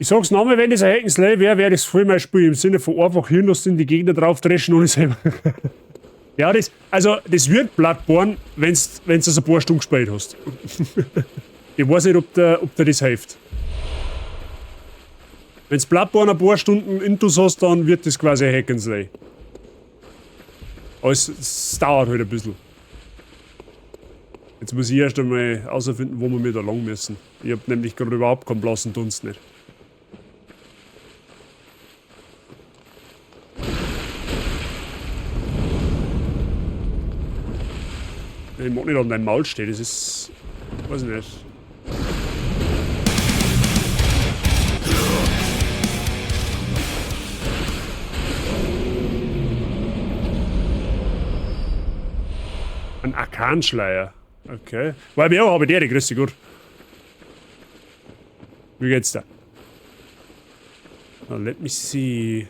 Ich sag's nochmal, wenn das ein Hackenslay wäre, wäre das voll mein Spiel. Im Sinne von einfach hinlassen, die Gegner drauf dreschen ohne selber. Ja, das wird Bloodborne, wenn's das ein paar Stunden gespielt hast. Ich weiß nicht, ob dir das hilft. Wenn's Bloodborne ein paar Stunden intus hast, dann wird das quasi ein Hackenslay. Aber es dauert halt ein bisschen. Jetzt muss ich erst einmal herausfinden, wo wir da lang müssen. Ich hab nämlich gerade überhaupt keinen blassen Dunst nicht. Ich mag nicht an deinem Maul stehen, das ist. Weiß ich nicht. Ein Arkanschleier. Okay. Weil wir auch habe die grüß dich gut. Wie geht's da? Now, let me see.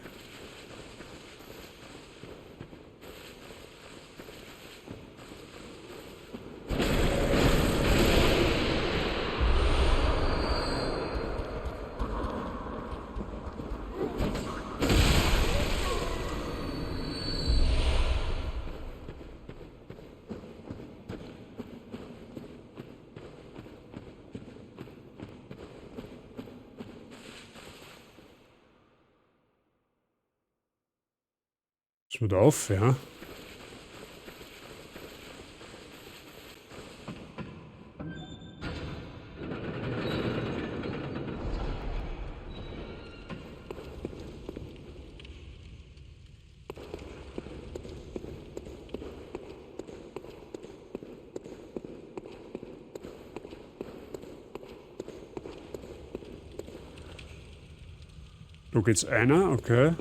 Es wird auf, ja. Da geht's einer, okay.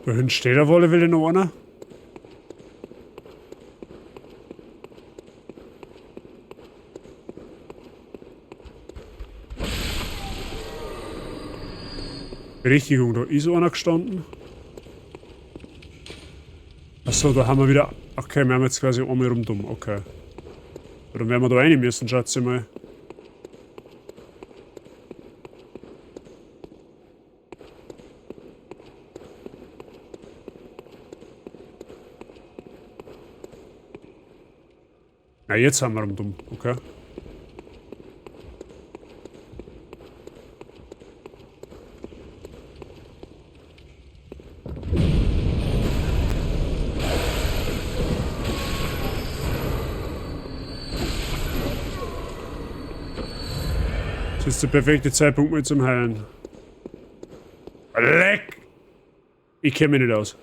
Da hinten steht auf alle Fälle noch einer. Berechtigung, da ist einer gestanden. Achso, da haben wir wieder. Okay, wir haben jetzt quasi einmal rumdumm. Okay. Dann werden wir da rein müssen, schätze ich mal. Ja, jetzt haben wir rumdumm. Okay. Das ist der perfekte Zeitpunkt mit zum Heilen. Leck! Ich kenne mich nicht aus.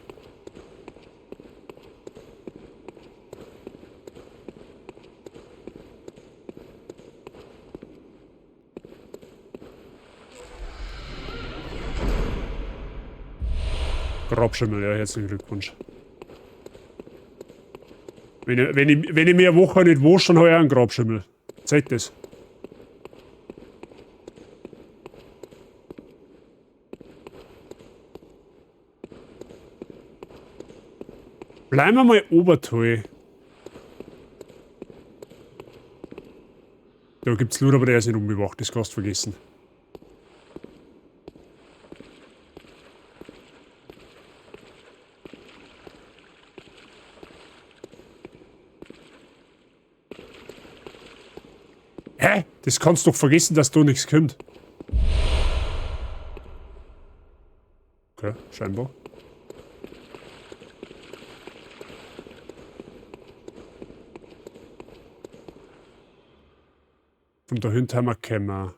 Grabschimmel, ja, herzlichen Glückwunsch. Wenn ich mir eine Woche nicht wasche, dann habe ich auch einen Grabschimmel. Zeigt das. Bleiben wir mal Obertal. Da gibt's Loot, aber der ist nicht unbewacht, das kannst du vergessen. Hä? Das kannst du doch vergessen, dass da nichts kommt. Okay, scheinbar. Von da hinten haben wir gekommen.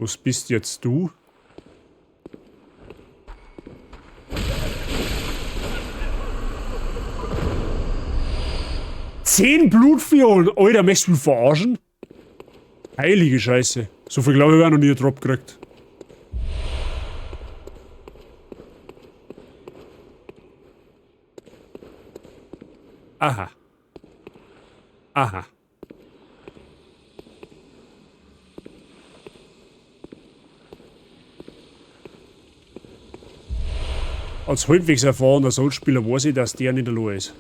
Was bist jetzt du? Zehn Blutviolen! Alter, möchtest du mich verarschen? Heilige Scheiße. So viel glaube ich, habe ich noch nie einen Drop gekriegt. Aha. Aha. Als halbwegs erfahrener Soulspieler weiß ich, dass der nicht der Lohe ist.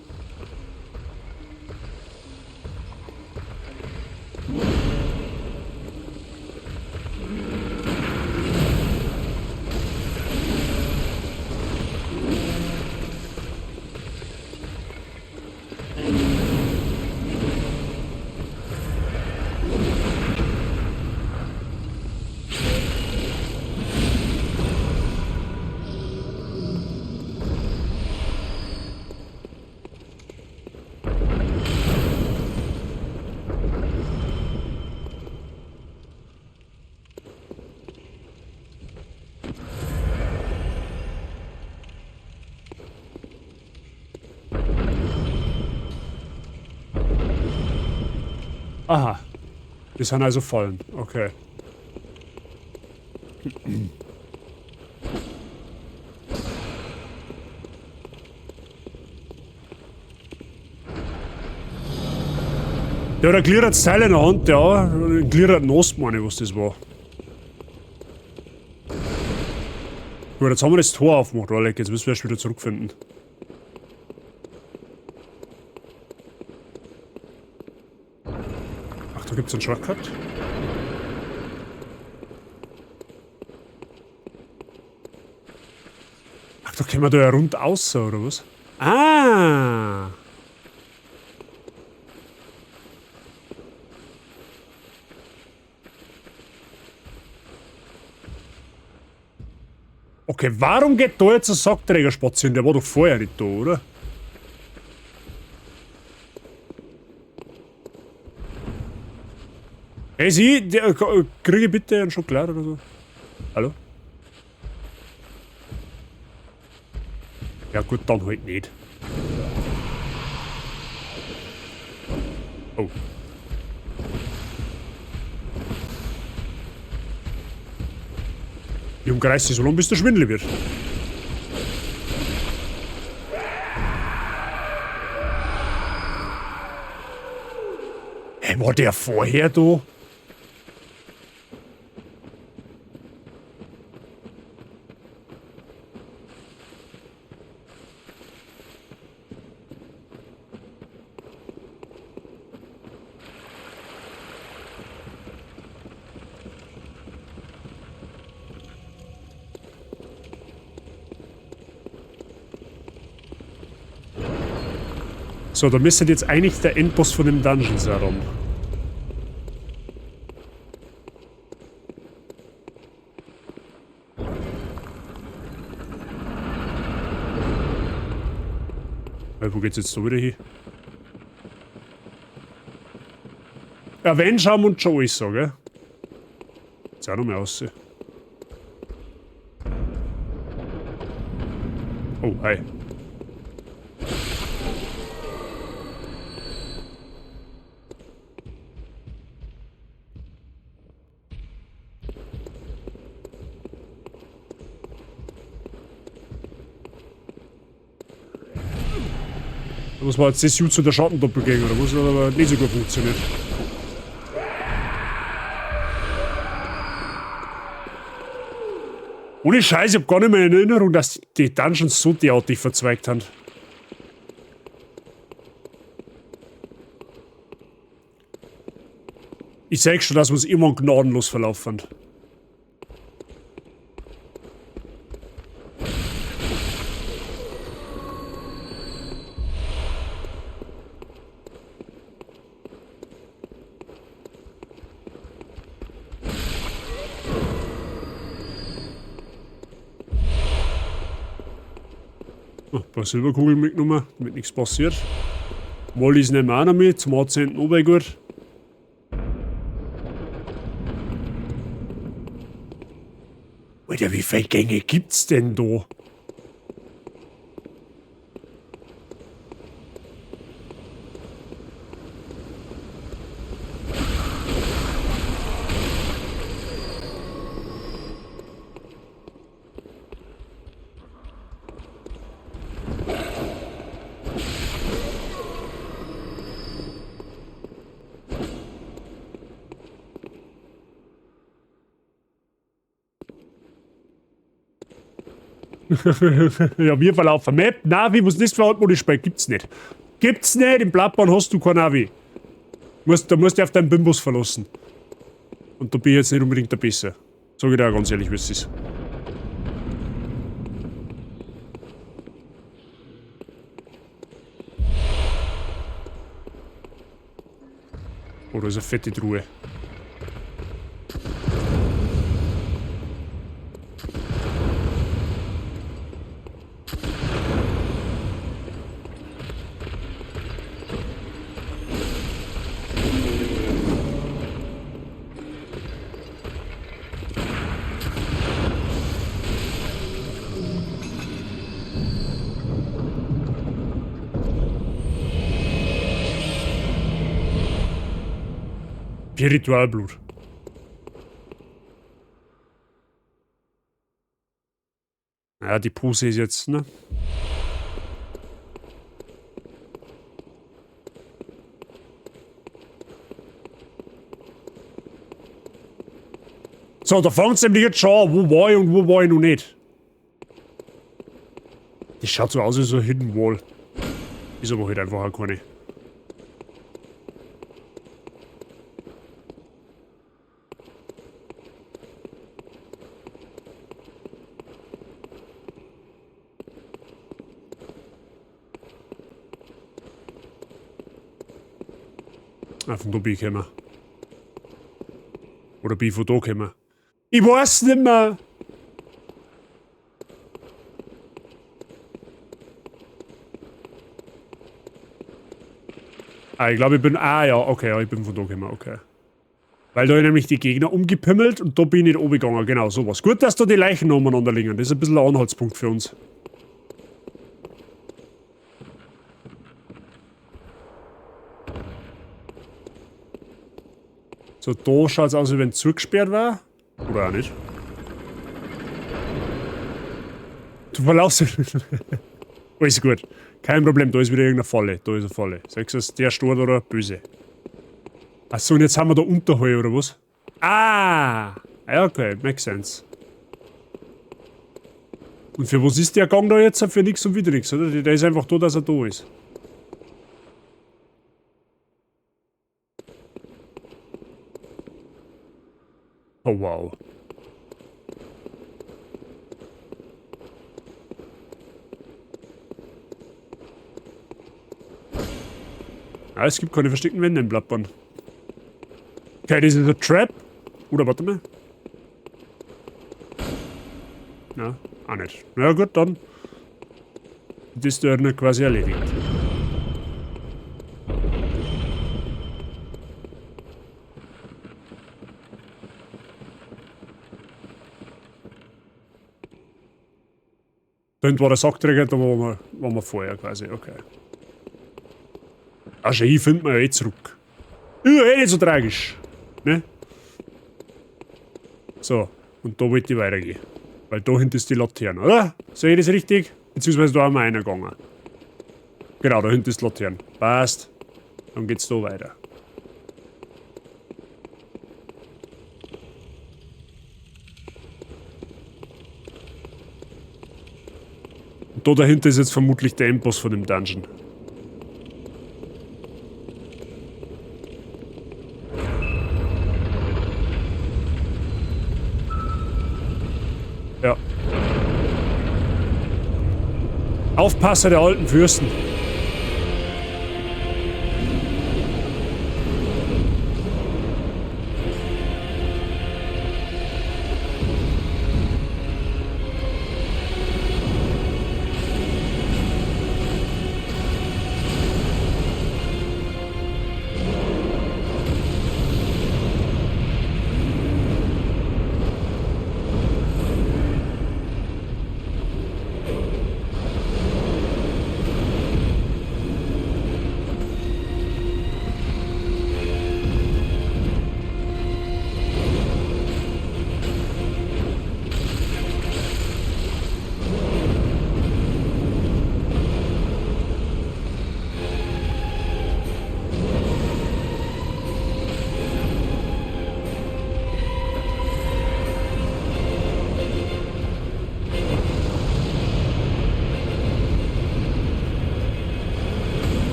Aha. Wir sind also Fallen. Okay. Der hat ein klirrendes Teil in der Hand, ja. Ein klirrenden Ast, meine ich, was das war. Gut, jetzt haben wir das Tor aufgemacht, Alec. Jetzt müssen wir erst wieder zurückfinden. Ach, da gibt's einen Shortcut. Ach, da können wir da ja rund außer, oder was? Ah! Okay, warum geht da jetzt ein Sackträger spazieren? Der war doch vorher nicht da, oder? Hey, Sie, kriege ich bitte einen Schokolade oder so? Hallo? Ja gut, dann halt nicht. Oh. Ich umkreise sie so lange, bis der schwindelig wird. Hey, war der vorher da? So, da müsste jetzt eigentlich der Endboss von dem Dungeon sein. Wo geht's jetzt da wieder hin? Ja, wenn schauen und Joey so, gell? Jetzt auch noch mal aussehen. Oh, hi. Was war jetzt das Suit zu der Schattendoppelgänger, oder was? Hat aber nicht so gut funktioniert. Ohne Scheiß, ich hab gar nicht mehr in Erinnerung, dass die Dungeons so derartig verzweigt haben. Ich sag schon, dass wir uns immer gnadenlos verlaufen. Ein paar Silberkugeln mitgenommen, damit nichts passiert. Mollys nehmen wir auch noch mit, zum 18. Obergut. Alter, wie viele Gänge gibt's denn da? Ja, wir verlaufen Map. Navi, was das für Altmodisch spielt, gibt's nicht. Gibt's nicht, im Blattbahn hast du kein Navi. Da musst du auf deinen Bimbus verlassen. Und da bin ich jetzt nicht unbedingt der Besser. Sag ich dir auch ganz ehrlich, wie es ist. Oh, da ist eine fette Truhe. Ritualblut. Ja, die Pose ist jetzt, ne? So, da fängt es nämlich jetzt schon an. Wo war ich und wo war ich noch nicht? Das schaut so aus wie so ein Hidden Wall. Ist aber halt einfach auch keine. Von da bin ich gekommen. Oder bin ich von da gekommen? Ich weiß nicht mehr. Ah, ich glaube, ich bin... Ah, ja, okay, ja, ich bin von da gekommen, okay. Weil da nämlich die Gegner umgepimmelt und da bin ich nicht oben gegangen, genau, sowas. Gut, dass da die Leichen umeinander liegen, das ist ein bisschen ein Anhaltspunkt für uns. So, da schaut es aus, wie wenn es zugesperrt war. Oder auch nicht. Du verlaufst. Alles gut. Kein Problem, da ist wieder irgendeine Falle. Da ist eine Falle. Sagst du, der Stor oder böse? Achso, und jetzt haben wir da Unterhall, oder was? Ah! Ja, okay, makes sense. Und für was ist der Gang da jetzt? Für nichts und wieder nichts, oder? Der ist einfach da, dass er da ist. Oh wow. Ah, es gibt keine versteckten Wände im Blattbahn. Okay, das ist ein Trap. Oder warte mal. Ja, auch nicht. Na ja, gut, dann. Das ist ja quasi erledigt. Da hinten war der Sackträger, da waren wir vorher quasi, okay. Also ich finde man ja eh zurück. Ja, eh nicht so tragisch. Ne? So, und da wollte ich weitergehen. Weil da hinten ist die Laterne, oder? Sehe ich das richtig? Beziehungsweise da haben wir reingegangen. Genau, da hinten ist die Laterne. Passt. Dann geht's da weiter. Und da dahinter ist jetzt vermutlich der Endboss von dem Dungeon. Ja. Aufpasser der alten Fürsten.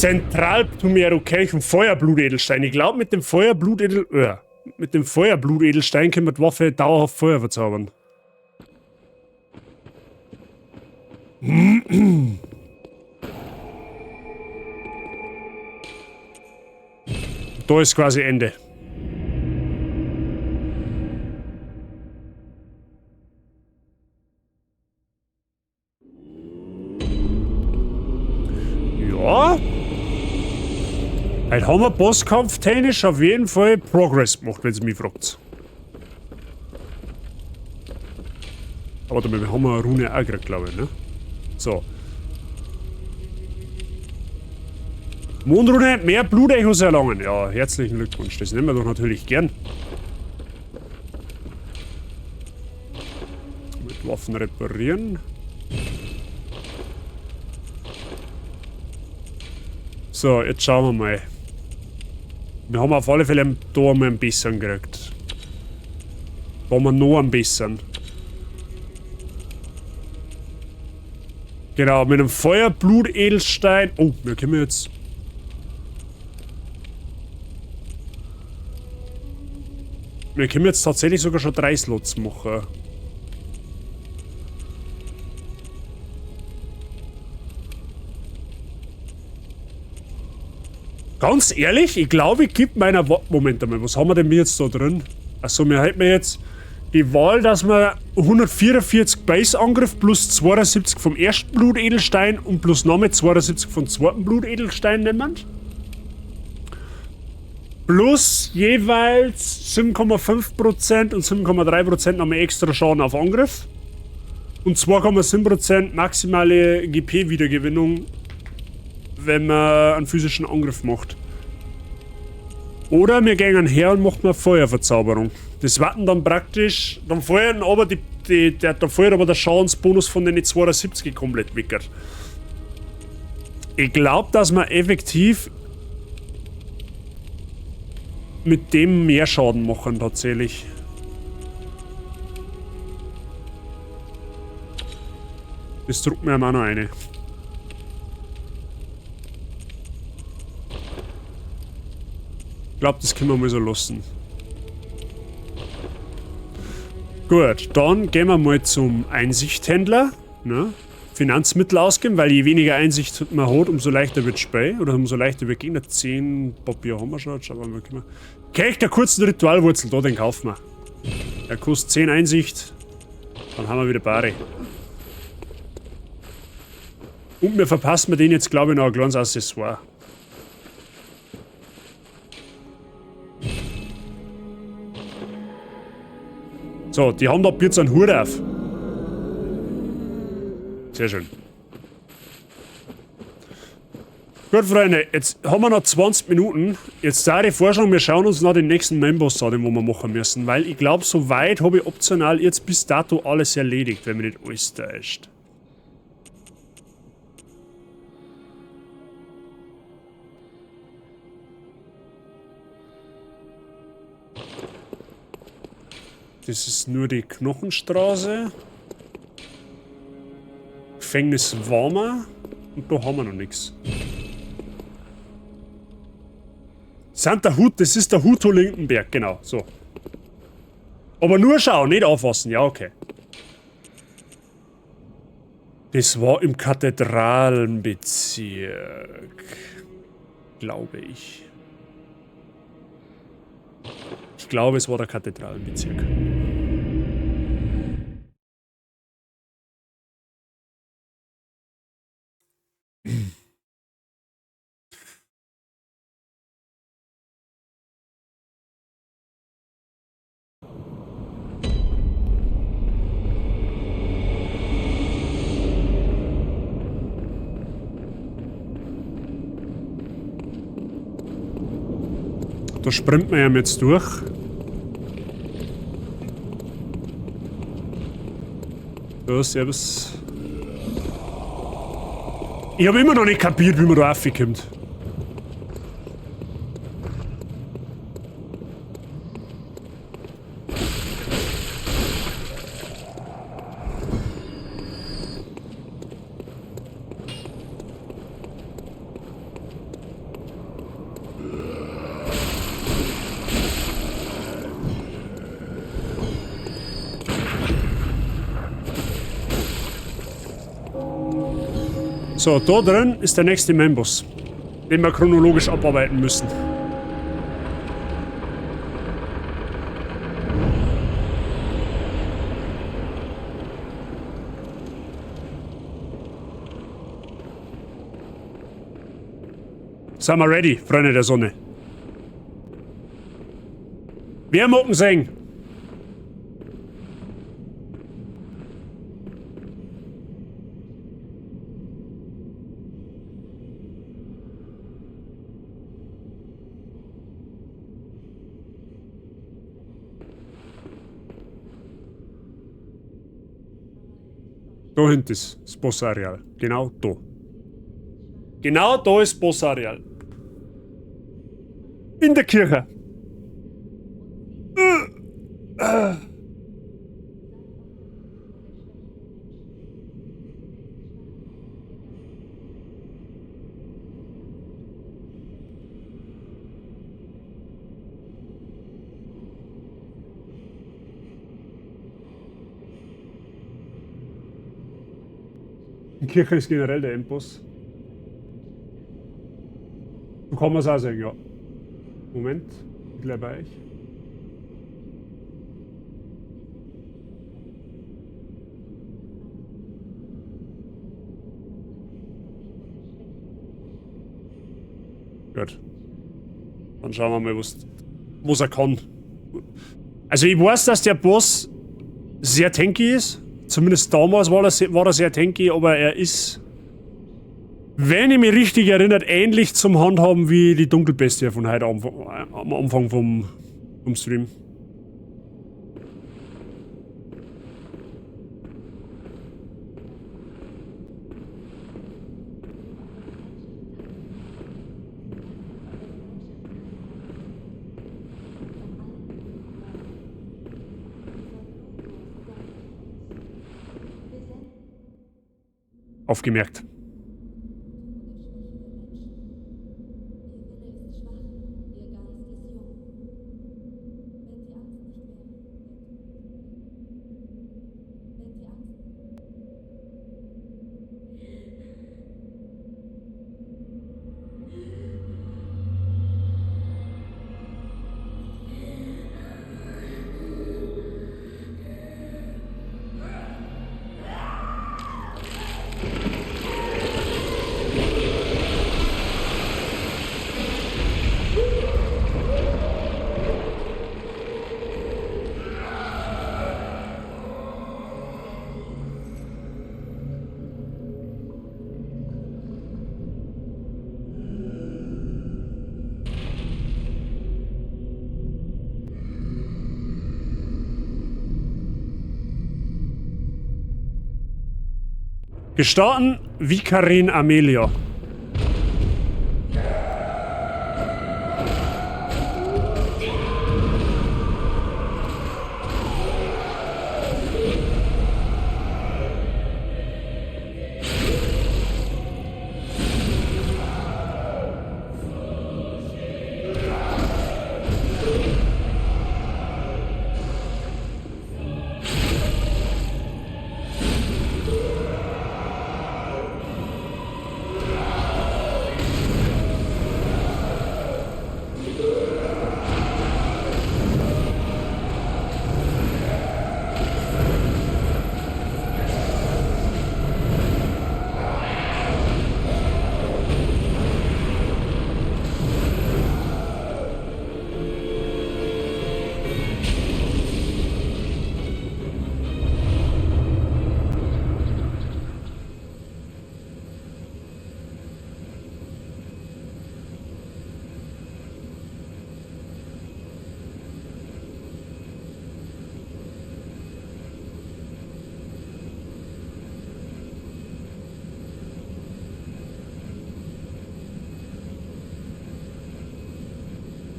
Zentralptumerokelch und Feuerblutedelstein. Ich glaube, mit dem Feuerblutedelstein können wir die Waffe dauerhaft Feuer verzaubern. Da ist quasi Ende. Ja. Heute haben wir bosskampftechnisch auf jeden Fall Progress gemacht, wenn ihr mich fragt. Aber warte mal, wir haben eine Rune auch gekriegt, glaube ich, ne? So. Mondrune, mehr Blutechos erlangen. Ja, herzlichen Glückwunsch. Das nehmen wir doch natürlich gern. Mit Waffen reparieren. So, jetzt schauen wir mal. Wir haben auf alle Fälle da mal ein bisschen gekriegt. Da haben wir noch ein bisschen. Genau, mit einem Feuerblutedelstein. Oh, wir können jetzt. Wir können jetzt tatsächlich sogar schon 3 Slots machen. Ganz ehrlich, ich glaube, ich gebe meiner Moment einmal, was haben wir denn jetzt da drin? Achso, wir halten jetzt die Wahl, dass wir 144 Base-Angriff plus 72 vom ersten Blutedelstein und plus nochmal 72 vom zweiten Blutedelstein nehmen. Plus jeweils 7,5% und 7,3% nochmal extra Schaden auf Angriff. Und 2,7% maximale GP-Wiedergewinnung, wenn man einen physischen Angriff macht. Oder wir gehen her und machen eine Feuerverzauberung. Das warten dann praktisch, dann feuern aber der Schadensbonus von den 72 komplett weg. Ich glaube, dass man effektiv mit dem mehr Schaden machen tatsächlich. Das druckt mir auch noch eine. Ich glaube, das können wir mal so lassen. Gut, dann gehen wir mal zum Einsichthändler. Ne? Finanzmittel ausgeben, weil je weniger Einsicht man hat, umso leichter wird Spei. Oder umso leichter wird Gegner. 10 Papier haben wir schon. Schauen wir mal. Kelch der kurzen Ritualwurzel, da den kaufen wir. Er kostet 10 Einsicht. Dann haben wir wieder Bari. Und wir verpassen den jetzt, glaube ich, noch ein kleines Accessoire. So, die haben da jetzt einen Hut auf. Sehr schön. Gut, Freunde, jetzt haben wir noch 20 Minuten. Jetzt da ich vorschlagen, wir schauen uns noch den nächsten Mainboss an, den wir machen müssen. Weil ich glaube, soweit habe ich optional jetzt bis dato alles erledigt, wenn mich nicht alles täuscht. Das ist nur die Knochenstraße. Gefängnis Warmer. Und da haben wir noch nichts. Santa Hut, das ist der Huto Lindenberg, genau, so. Aber nur schauen, nicht aufpassen, ja, okay. Das war im Kathedralenbezirk. Glaube ich. Ich glaube, es war der Kathedralenbezirk. Da springt man ja jetzt durch. So, servus. Ich habe immer noch nicht kapiert, wie man da raufkommt. So, da drin ist der nächste Membus, den wir chronologisch abarbeiten müssen. Sind wir ready, Freunde der Sonne? Wir mucken singen. Da hinten ist das Bossareal. Genau da. Genau da ist das Bossareal. In der Kirche. Die Kirche ist generell der Endboss. So kann man es auch sagen, ja. Moment, ich bleibe bei euch. Gut. Dann schauen wir mal, was er kann. Also ich weiß, dass der Boss sehr tanky ist. Zumindest damals war er sehr tanky, aber er ist, wenn ich mich richtig erinnere, ähnlich zum Handhaben wie die Dunkelbestie von heute am Anfang vom Stream. Aufgemerkt. Gestarten wie Karin Amelia.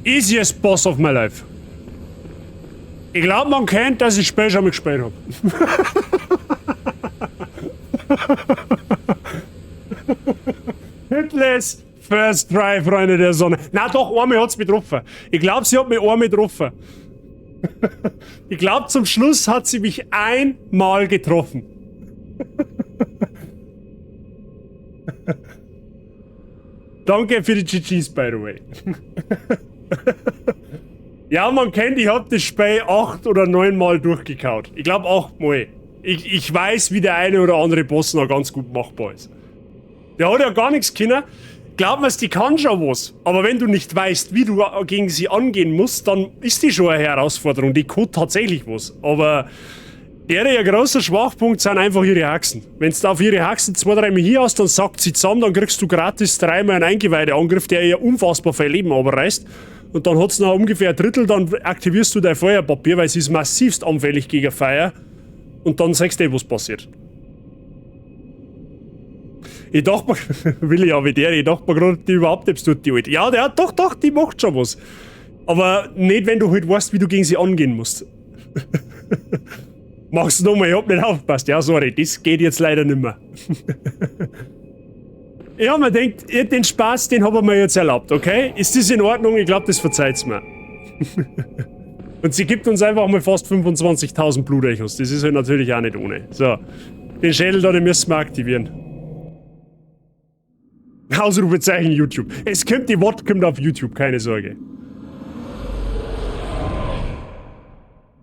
Easiest Boss of my life. Ich glaube, man kennt, dass ich später schon mal gespielt habe. Hitless First Try, Freunde der Sonne. Na doch, einmal hat es mich getroffen. Ich glaube, sie hat mich einmal getroffen. Ich glaube, zum Schluss hat sie mich einmal getroffen. Danke für die GGs, by the way. Ja, man kennt, ich hab das Spiel 8 oder 9 Mal durchgekaut. Ich glaube 8 Mal. Ich weiß, wie der eine oder andere Boss noch ganz gut machbar ist. Der hat ja gar nichts können. Glaub mir's, die kann schon was. Aber wenn du nicht weißt, wie du gegen sie angehen musst, dann ist die schon eine Herausforderung. Die kann tatsächlich was. Aber ihr großer Schwachpunkt sind einfach ihre Haxen. Wenn du auf ihre Haxen 2-3 Mal hier hast, dann sackt sie zusammen, dann kriegst du gratis 3-mal einen Eingeweideangriff, der ihr unfassbar viel Leben abreißt. Und dann hat's noch ungefähr ein Drittel, dann aktivierst du dein Feuerpapier, weil sie ist massivst anfällig gegen Feuer. Und dann sagst du, was passiert. Ich dachte mir, Willi, aber ich dachte mir gerade, die überhaupt nichts tut, die Alte. Ja, der hat doch, die macht schon was. Aber nicht, wenn du halt weißt, wie du gegen sie angehen musst. Mach's nochmal, ich hab nicht aufgepasst. Ja, sorry, das geht jetzt leider nicht mehr. Ja, man denkt, den Spaß, den haben wir jetzt erlaubt, okay? Ist das in Ordnung? Ich glaube, das verzeiht's mir. Und sie gibt uns einfach mal fast 25.000 Blutechos. Das ist halt natürlich auch nicht ohne. So, den Schädel da, den müssen wir aktivieren. Ausrufezeichen YouTube. Es kommt, die Wort kommt auf YouTube, keine Sorge.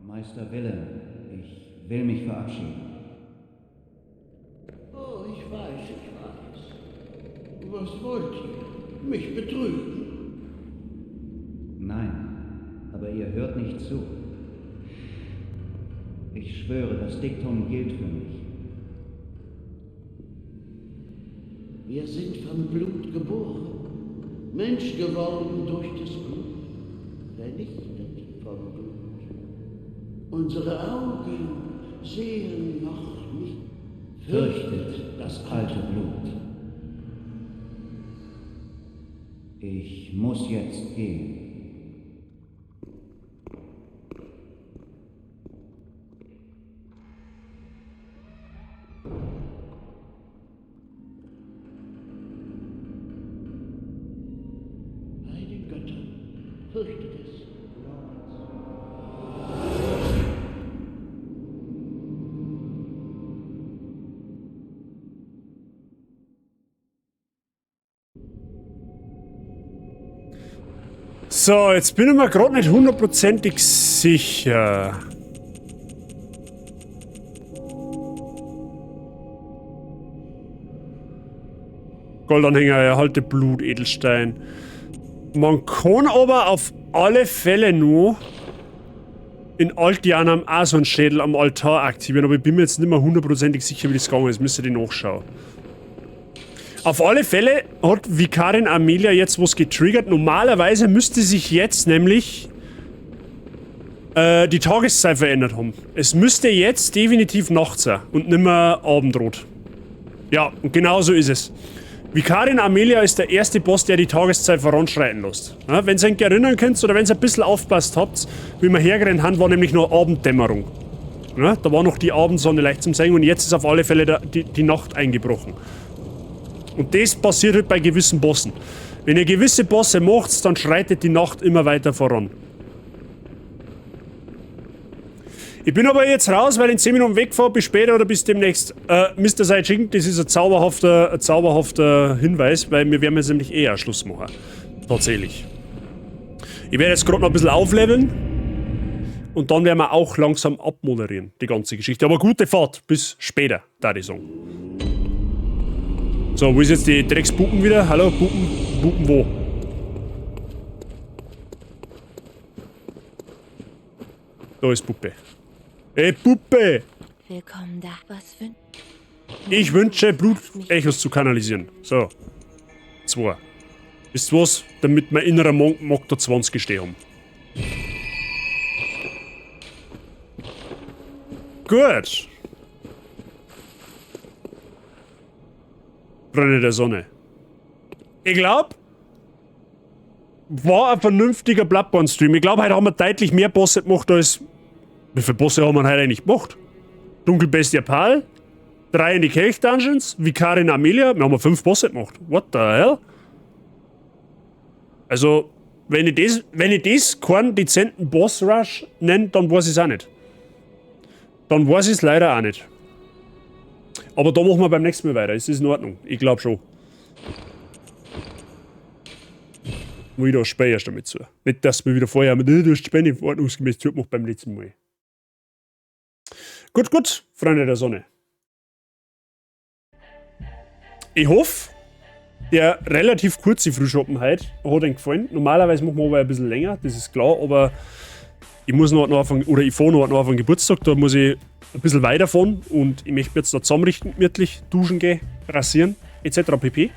Meister Willem, ich will mich verabschieden. Oh, ich weiß. Was wollt ihr? Mich betrügen? Nein, aber ihr hört nicht zu. Ich schwöre, das Diktum gilt für mich. Wir sind vom Blut geboren, Mensch geworden durch das Blut, vernichtet vom Blut. Unsere Augen sehen noch nicht, Fürchtet das alte Blut. Ich muss jetzt gehen. bei den Göttern, fürchtet es. So, jetzt bin ich mir gerade nicht hundertprozentig sicher. Goldanhänger, erhalte Blut, Edelstein. Man kann aber auf alle Fälle nur in Altianam auch so einen Schädel am Altar aktivieren, aber ich bin mir jetzt nicht mehr hundertprozentig sicher, wie das gegangen ist. Müsste ich nachschauen. Auf alle Fälle hat Vikarin Amelia jetzt was getriggert. Normalerweise müsste sich jetzt nämlich die Tageszeit verändert haben. Es müsste jetzt definitiv Nacht sein und nicht mehr Abendrot. Ja, und genau so ist es. Vikarin Amelia ist der erste Boss, der die Tageszeit voranschreiten lässt. Ja, wenn ihr euch erinnern könnt oder wenn ihr ein bisschen aufpasst habt, wie wir hergerannt haben, war nämlich noch Abenddämmerung. Ja, da war noch die Abendsonne leicht zum Sehen und jetzt ist auf alle Fälle die Nacht eingebrochen. Und das passiert halt bei gewissen Bossen. Wenn ihr gewisse Bosse macht, dann schreitet die Nacht immer weiter voran. Ich bin aber jetzt raus, weil ich in 10 Minuten wegfahre. Bis später oder bis demnächst. Mr. Seijing, das ist ein zauberhafter Hinweis, weil wir werden jetzt nämlich eher Schluss machen. Tatsächlich. Ich werde jetzt gerade noch ein bisschen aufleveln. Und dann werden wir auch langsam abmoderieren, die ganze Geschichte. Aber gute Fahrt, bis später, da die Song. So, wo ist jetzt die Dreckspuppen wieder? Hallo, Puppen? Puppen wo? Da ist Puppe. Ey, Puppe! Willkommen da. Was für... Ich wünsche, Blutechos zu kanalisieren. So. 2. Ist was, damit mein innerer Monk mag da 20 gestehen haben. Gut. Freunde der Sonne. Ich glaub, war ein vernünftiger Bloodborne-Stream. Ich glaube, heute haben wir deutlich mehr Bosse gemacht als... Wie viele Bosse haben wir heute eigentlich gemacht? Dunkelbestie Pal, 3 in die Kelch-Dungeons, Vikarin Amelia. Wir haben 5 Bosse gemacht. What the hell? Also, wenn ich das keinen dezenten Boss-Rush nenne, dann weiß ich es auch nicht. Dann weiß ich es leider auch nicht. Aber da machen wir beim nächsten Mal weiter. Es ist in Ordnung. Ich glaube schon. Wo ich da spähe erst damit zu. Nicht, dass wir wieder vorher mit, du hast die Spende ordnungsgemäß zugemacht beim letzten Mal. Gut, Freunde der Sonne. Ich hoffe, der relativ kurze Frühschoppen heute hat euch gefallen. Normalerweise machen wir aber ein bisschen länger, das ist klar, aber ich muss noch anfangen, oder ich fahre noch auf den Geburtstag, da muss ich ein bisschen weiterfahren und ich möchte mich jetzt noch zusammenrichten, gemütlich, duschen gehen, rasieren, etc. pp.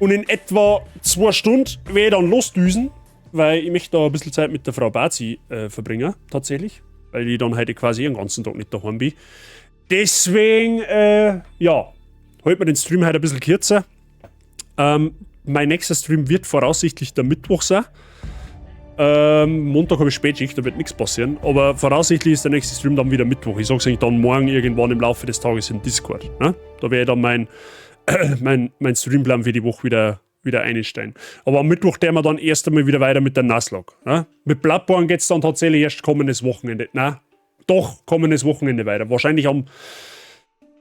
Und in etwa 2 Stunden werde ich dann losdüsen, weil ich möchte da ein bisschen Zeit mit der Frau Bazi verbringen, tatsächlich. Weil ich dann heute quasi den ganzen Tag nicht daheim bin. Deswegen, ja, halten wir den Stream heute ein bisschen kürzer. Mein nächster Stream wird voraussichtlich der Mittwoch sein. Montag habe ich Spätschicht, da wird nichts passieren. Aber voraussichtlich ist der nächste Stream dann wieder Mittwoch. Ich sage es eigentlich dann morgen irgendwann im Laufe des Tages im Discord. Ne? Da werde ich dann mein Streamplan für die Woche wieder einstellen. Aber am Mittwoch wir dann erst einmal wieder weiter mit der Nuzlocke. Ne? Mit Bloodborne geht es dann tatsächlich erst kommendes Wochenende. Nein, doch kommendes Wochenende weiter. Wahrscheinlich am,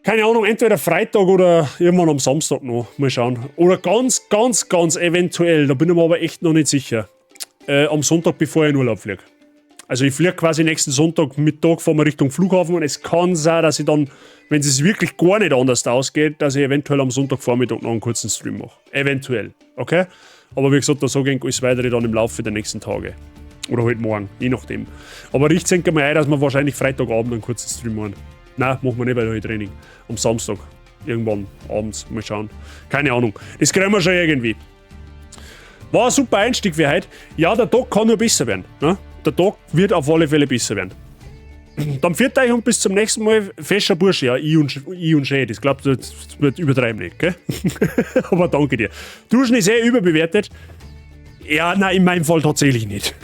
keine Ahnung, entweder Freitag oder irgendwann am Samstag noch. Mal schauen. Oder ganz eventuell, da bin ich mir aber echt noch nicht sicher. Am Sonntag, bevor ich in Urlaub fliege. Also ich fliege quasi nächsten Sonntag Mittag, fahren wir Richtung Flughafen und es kann sein, dass ich dann, wenn es wirklich gar nicht anders ausgeht, dass ich eventuell am Sonntagvormittag noch einen kurzen Stream mache. Eventuell, okay? Aber wie gesagt, da sage ich alles weitere dann im Laufe der nächsten Tage. Oder halt morgen, je nachdem. Aber ich denke mal ein, dass wir wahrscheinlich Freitagabend einen kurzen Stream machen. Nein, machen wir nicht, weil ich habe Training. Am Samstag. Irgendwann abends. Mal schauen. Keine Ahnung. Das kriegen wir schon irgendwie. War ein super Einstieg für heute. Ja, der Tag kann nur besser werden. Ne? Der Tag wird auf alle Fälle besser werden. Dann viert euch und bis zum nächsten Mal. Fescher Bursche, ja, ich und Shade. Ich glaube, das wird übertreiben nicht, gell? Aber danke dir. Duschen ist sehr überbewertet. Ja, nein, in meinem Fall tatsächlich nicht.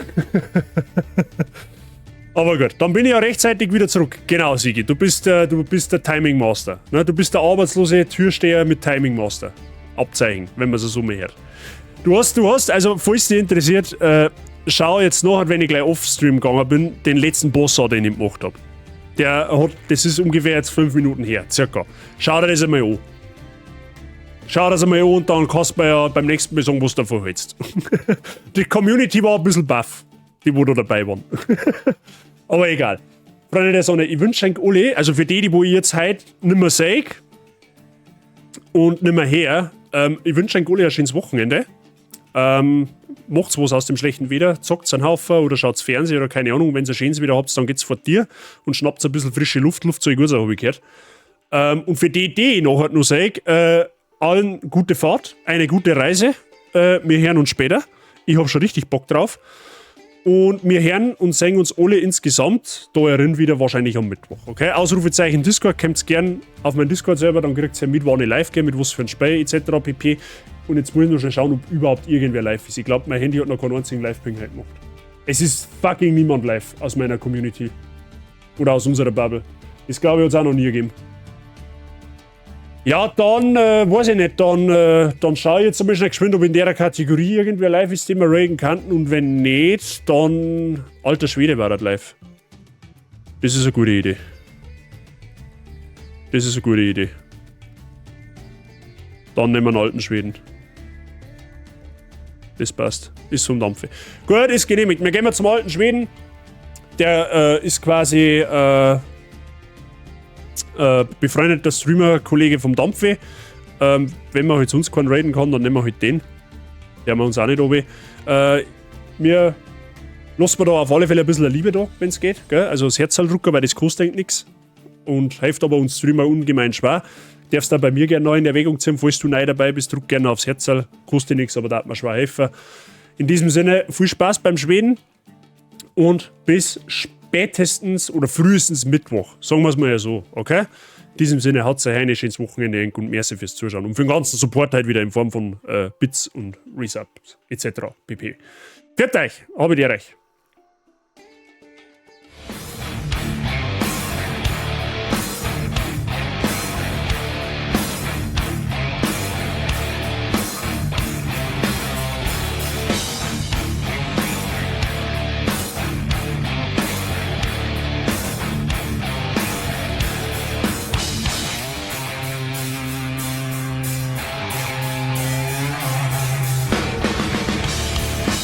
Aber gut, dann bin ich ja rechtzeitig wieder zurück. Genau, Sigi, du bist der Timing Master. Ne? Du bist der arbeitslose Türsteher mit Timing Master. Abzeichen, wenn man so mal hört. Du hast, also falls dich interessiert, schau jetzt nachher, wenn ich gleich off-stream gegangen bin, den letzten Boss an, den ich gemacht habe. Das ist ungefähr jetzt 5 Minuten her, circa. Schau dir das einmal an. Schau dir das einmal an und dann kannst du mir ja beim nächsten Mal sagen, was du davon hältst. Die Community war ein bisschen baff, die wo da dabei waren. Aber egal. Freunde der Sonne, ich wünsche euch alle, also für die wo ich jetzt heute nicht mehr sehe und nicht mehr her, ich wünsche euch alle ein schönes Wochenende. Macht's was aus dem schlechten Wetter, zockt's einen Haufen oder schaut's Fernsehen oder keine Ahnung. Wenn ihr ein schönes Wetter habt, dann geht's vor dir und schnappt ein bisschen frische Luft. Luft soll gut sein, habe ich gehört. Und für die ich nachher noch sage, allen gute Fahrt, eine gute Reise. Wir hören uns später. Ich habe schon richtig Bock drauf. Und wir hören und sehen uns alle insgesamt da herin wieder wahrscheinlich am Mittwoch. Okay? Ausrufezeichen Discord, kommt gern auf meinen Discord-Server, dann kriegt ihr mit, wann ich live gehe, mit was für ein Spiel etc. pp. Und jetzt muss ich noch schon schauen, ob überhaupt irgendwer live ist. Ich glaube, mein Handy hat noch keinen einzigen Live-Ping heute gemacht. Es ist fucking niemand live aus meiner Community. Oder aus unserer Bubble. Das glaube ich hat es auch noch nie gegeben. Ja, dann, weiß ich nicht, dann schaue ich jetzt einmal schnell geschwind, ob in der Kategorie irgendwer live ist, den wir raiden kannten. Und wenn nicht, dann, alter Schwede war das live. Das ist eine gute Idee. Das ist eine gute Idee. Dann nehmen wir einen alten Schweden. Das passt. Ist zum Dampfe. Gut, ist genehmigt. Wir gehen zum alten Schweden. Der ist quasi befreundeter Streamer-Kollege vom Dampfe. Wenn man halt sonst keinen raiden kann, dann nehmen wir halt den. Der haben wir uns auch nicht oben. Wir lassen wir da auf alle Fälle ein bisschen Liebe da, wenn es geht. Gell? Also das Herzaldrucker, weil das kostet nichts. Und hilft aber uns Streamer ungemein schwer. Darfst du bei mir gerne noch in Erwägung ziehen, falls du neu dabei bist, drück gerne aufs Herzl. Kostet nichts, aber da hat man schwer helfen. In diesem Sinne, viel Spaß beim Schweden und bis spätestens oder frühestens Mittwoch. Sagen wir es mal ja so, okay? In diesem Sinne, haut's euch ein schönes Wochenende und merci fürs Zuschauen. Und für den ganzen Support halt wieder in Form von Bits und Resubs etc. pp. Pfiat euch, habe ich dir recht.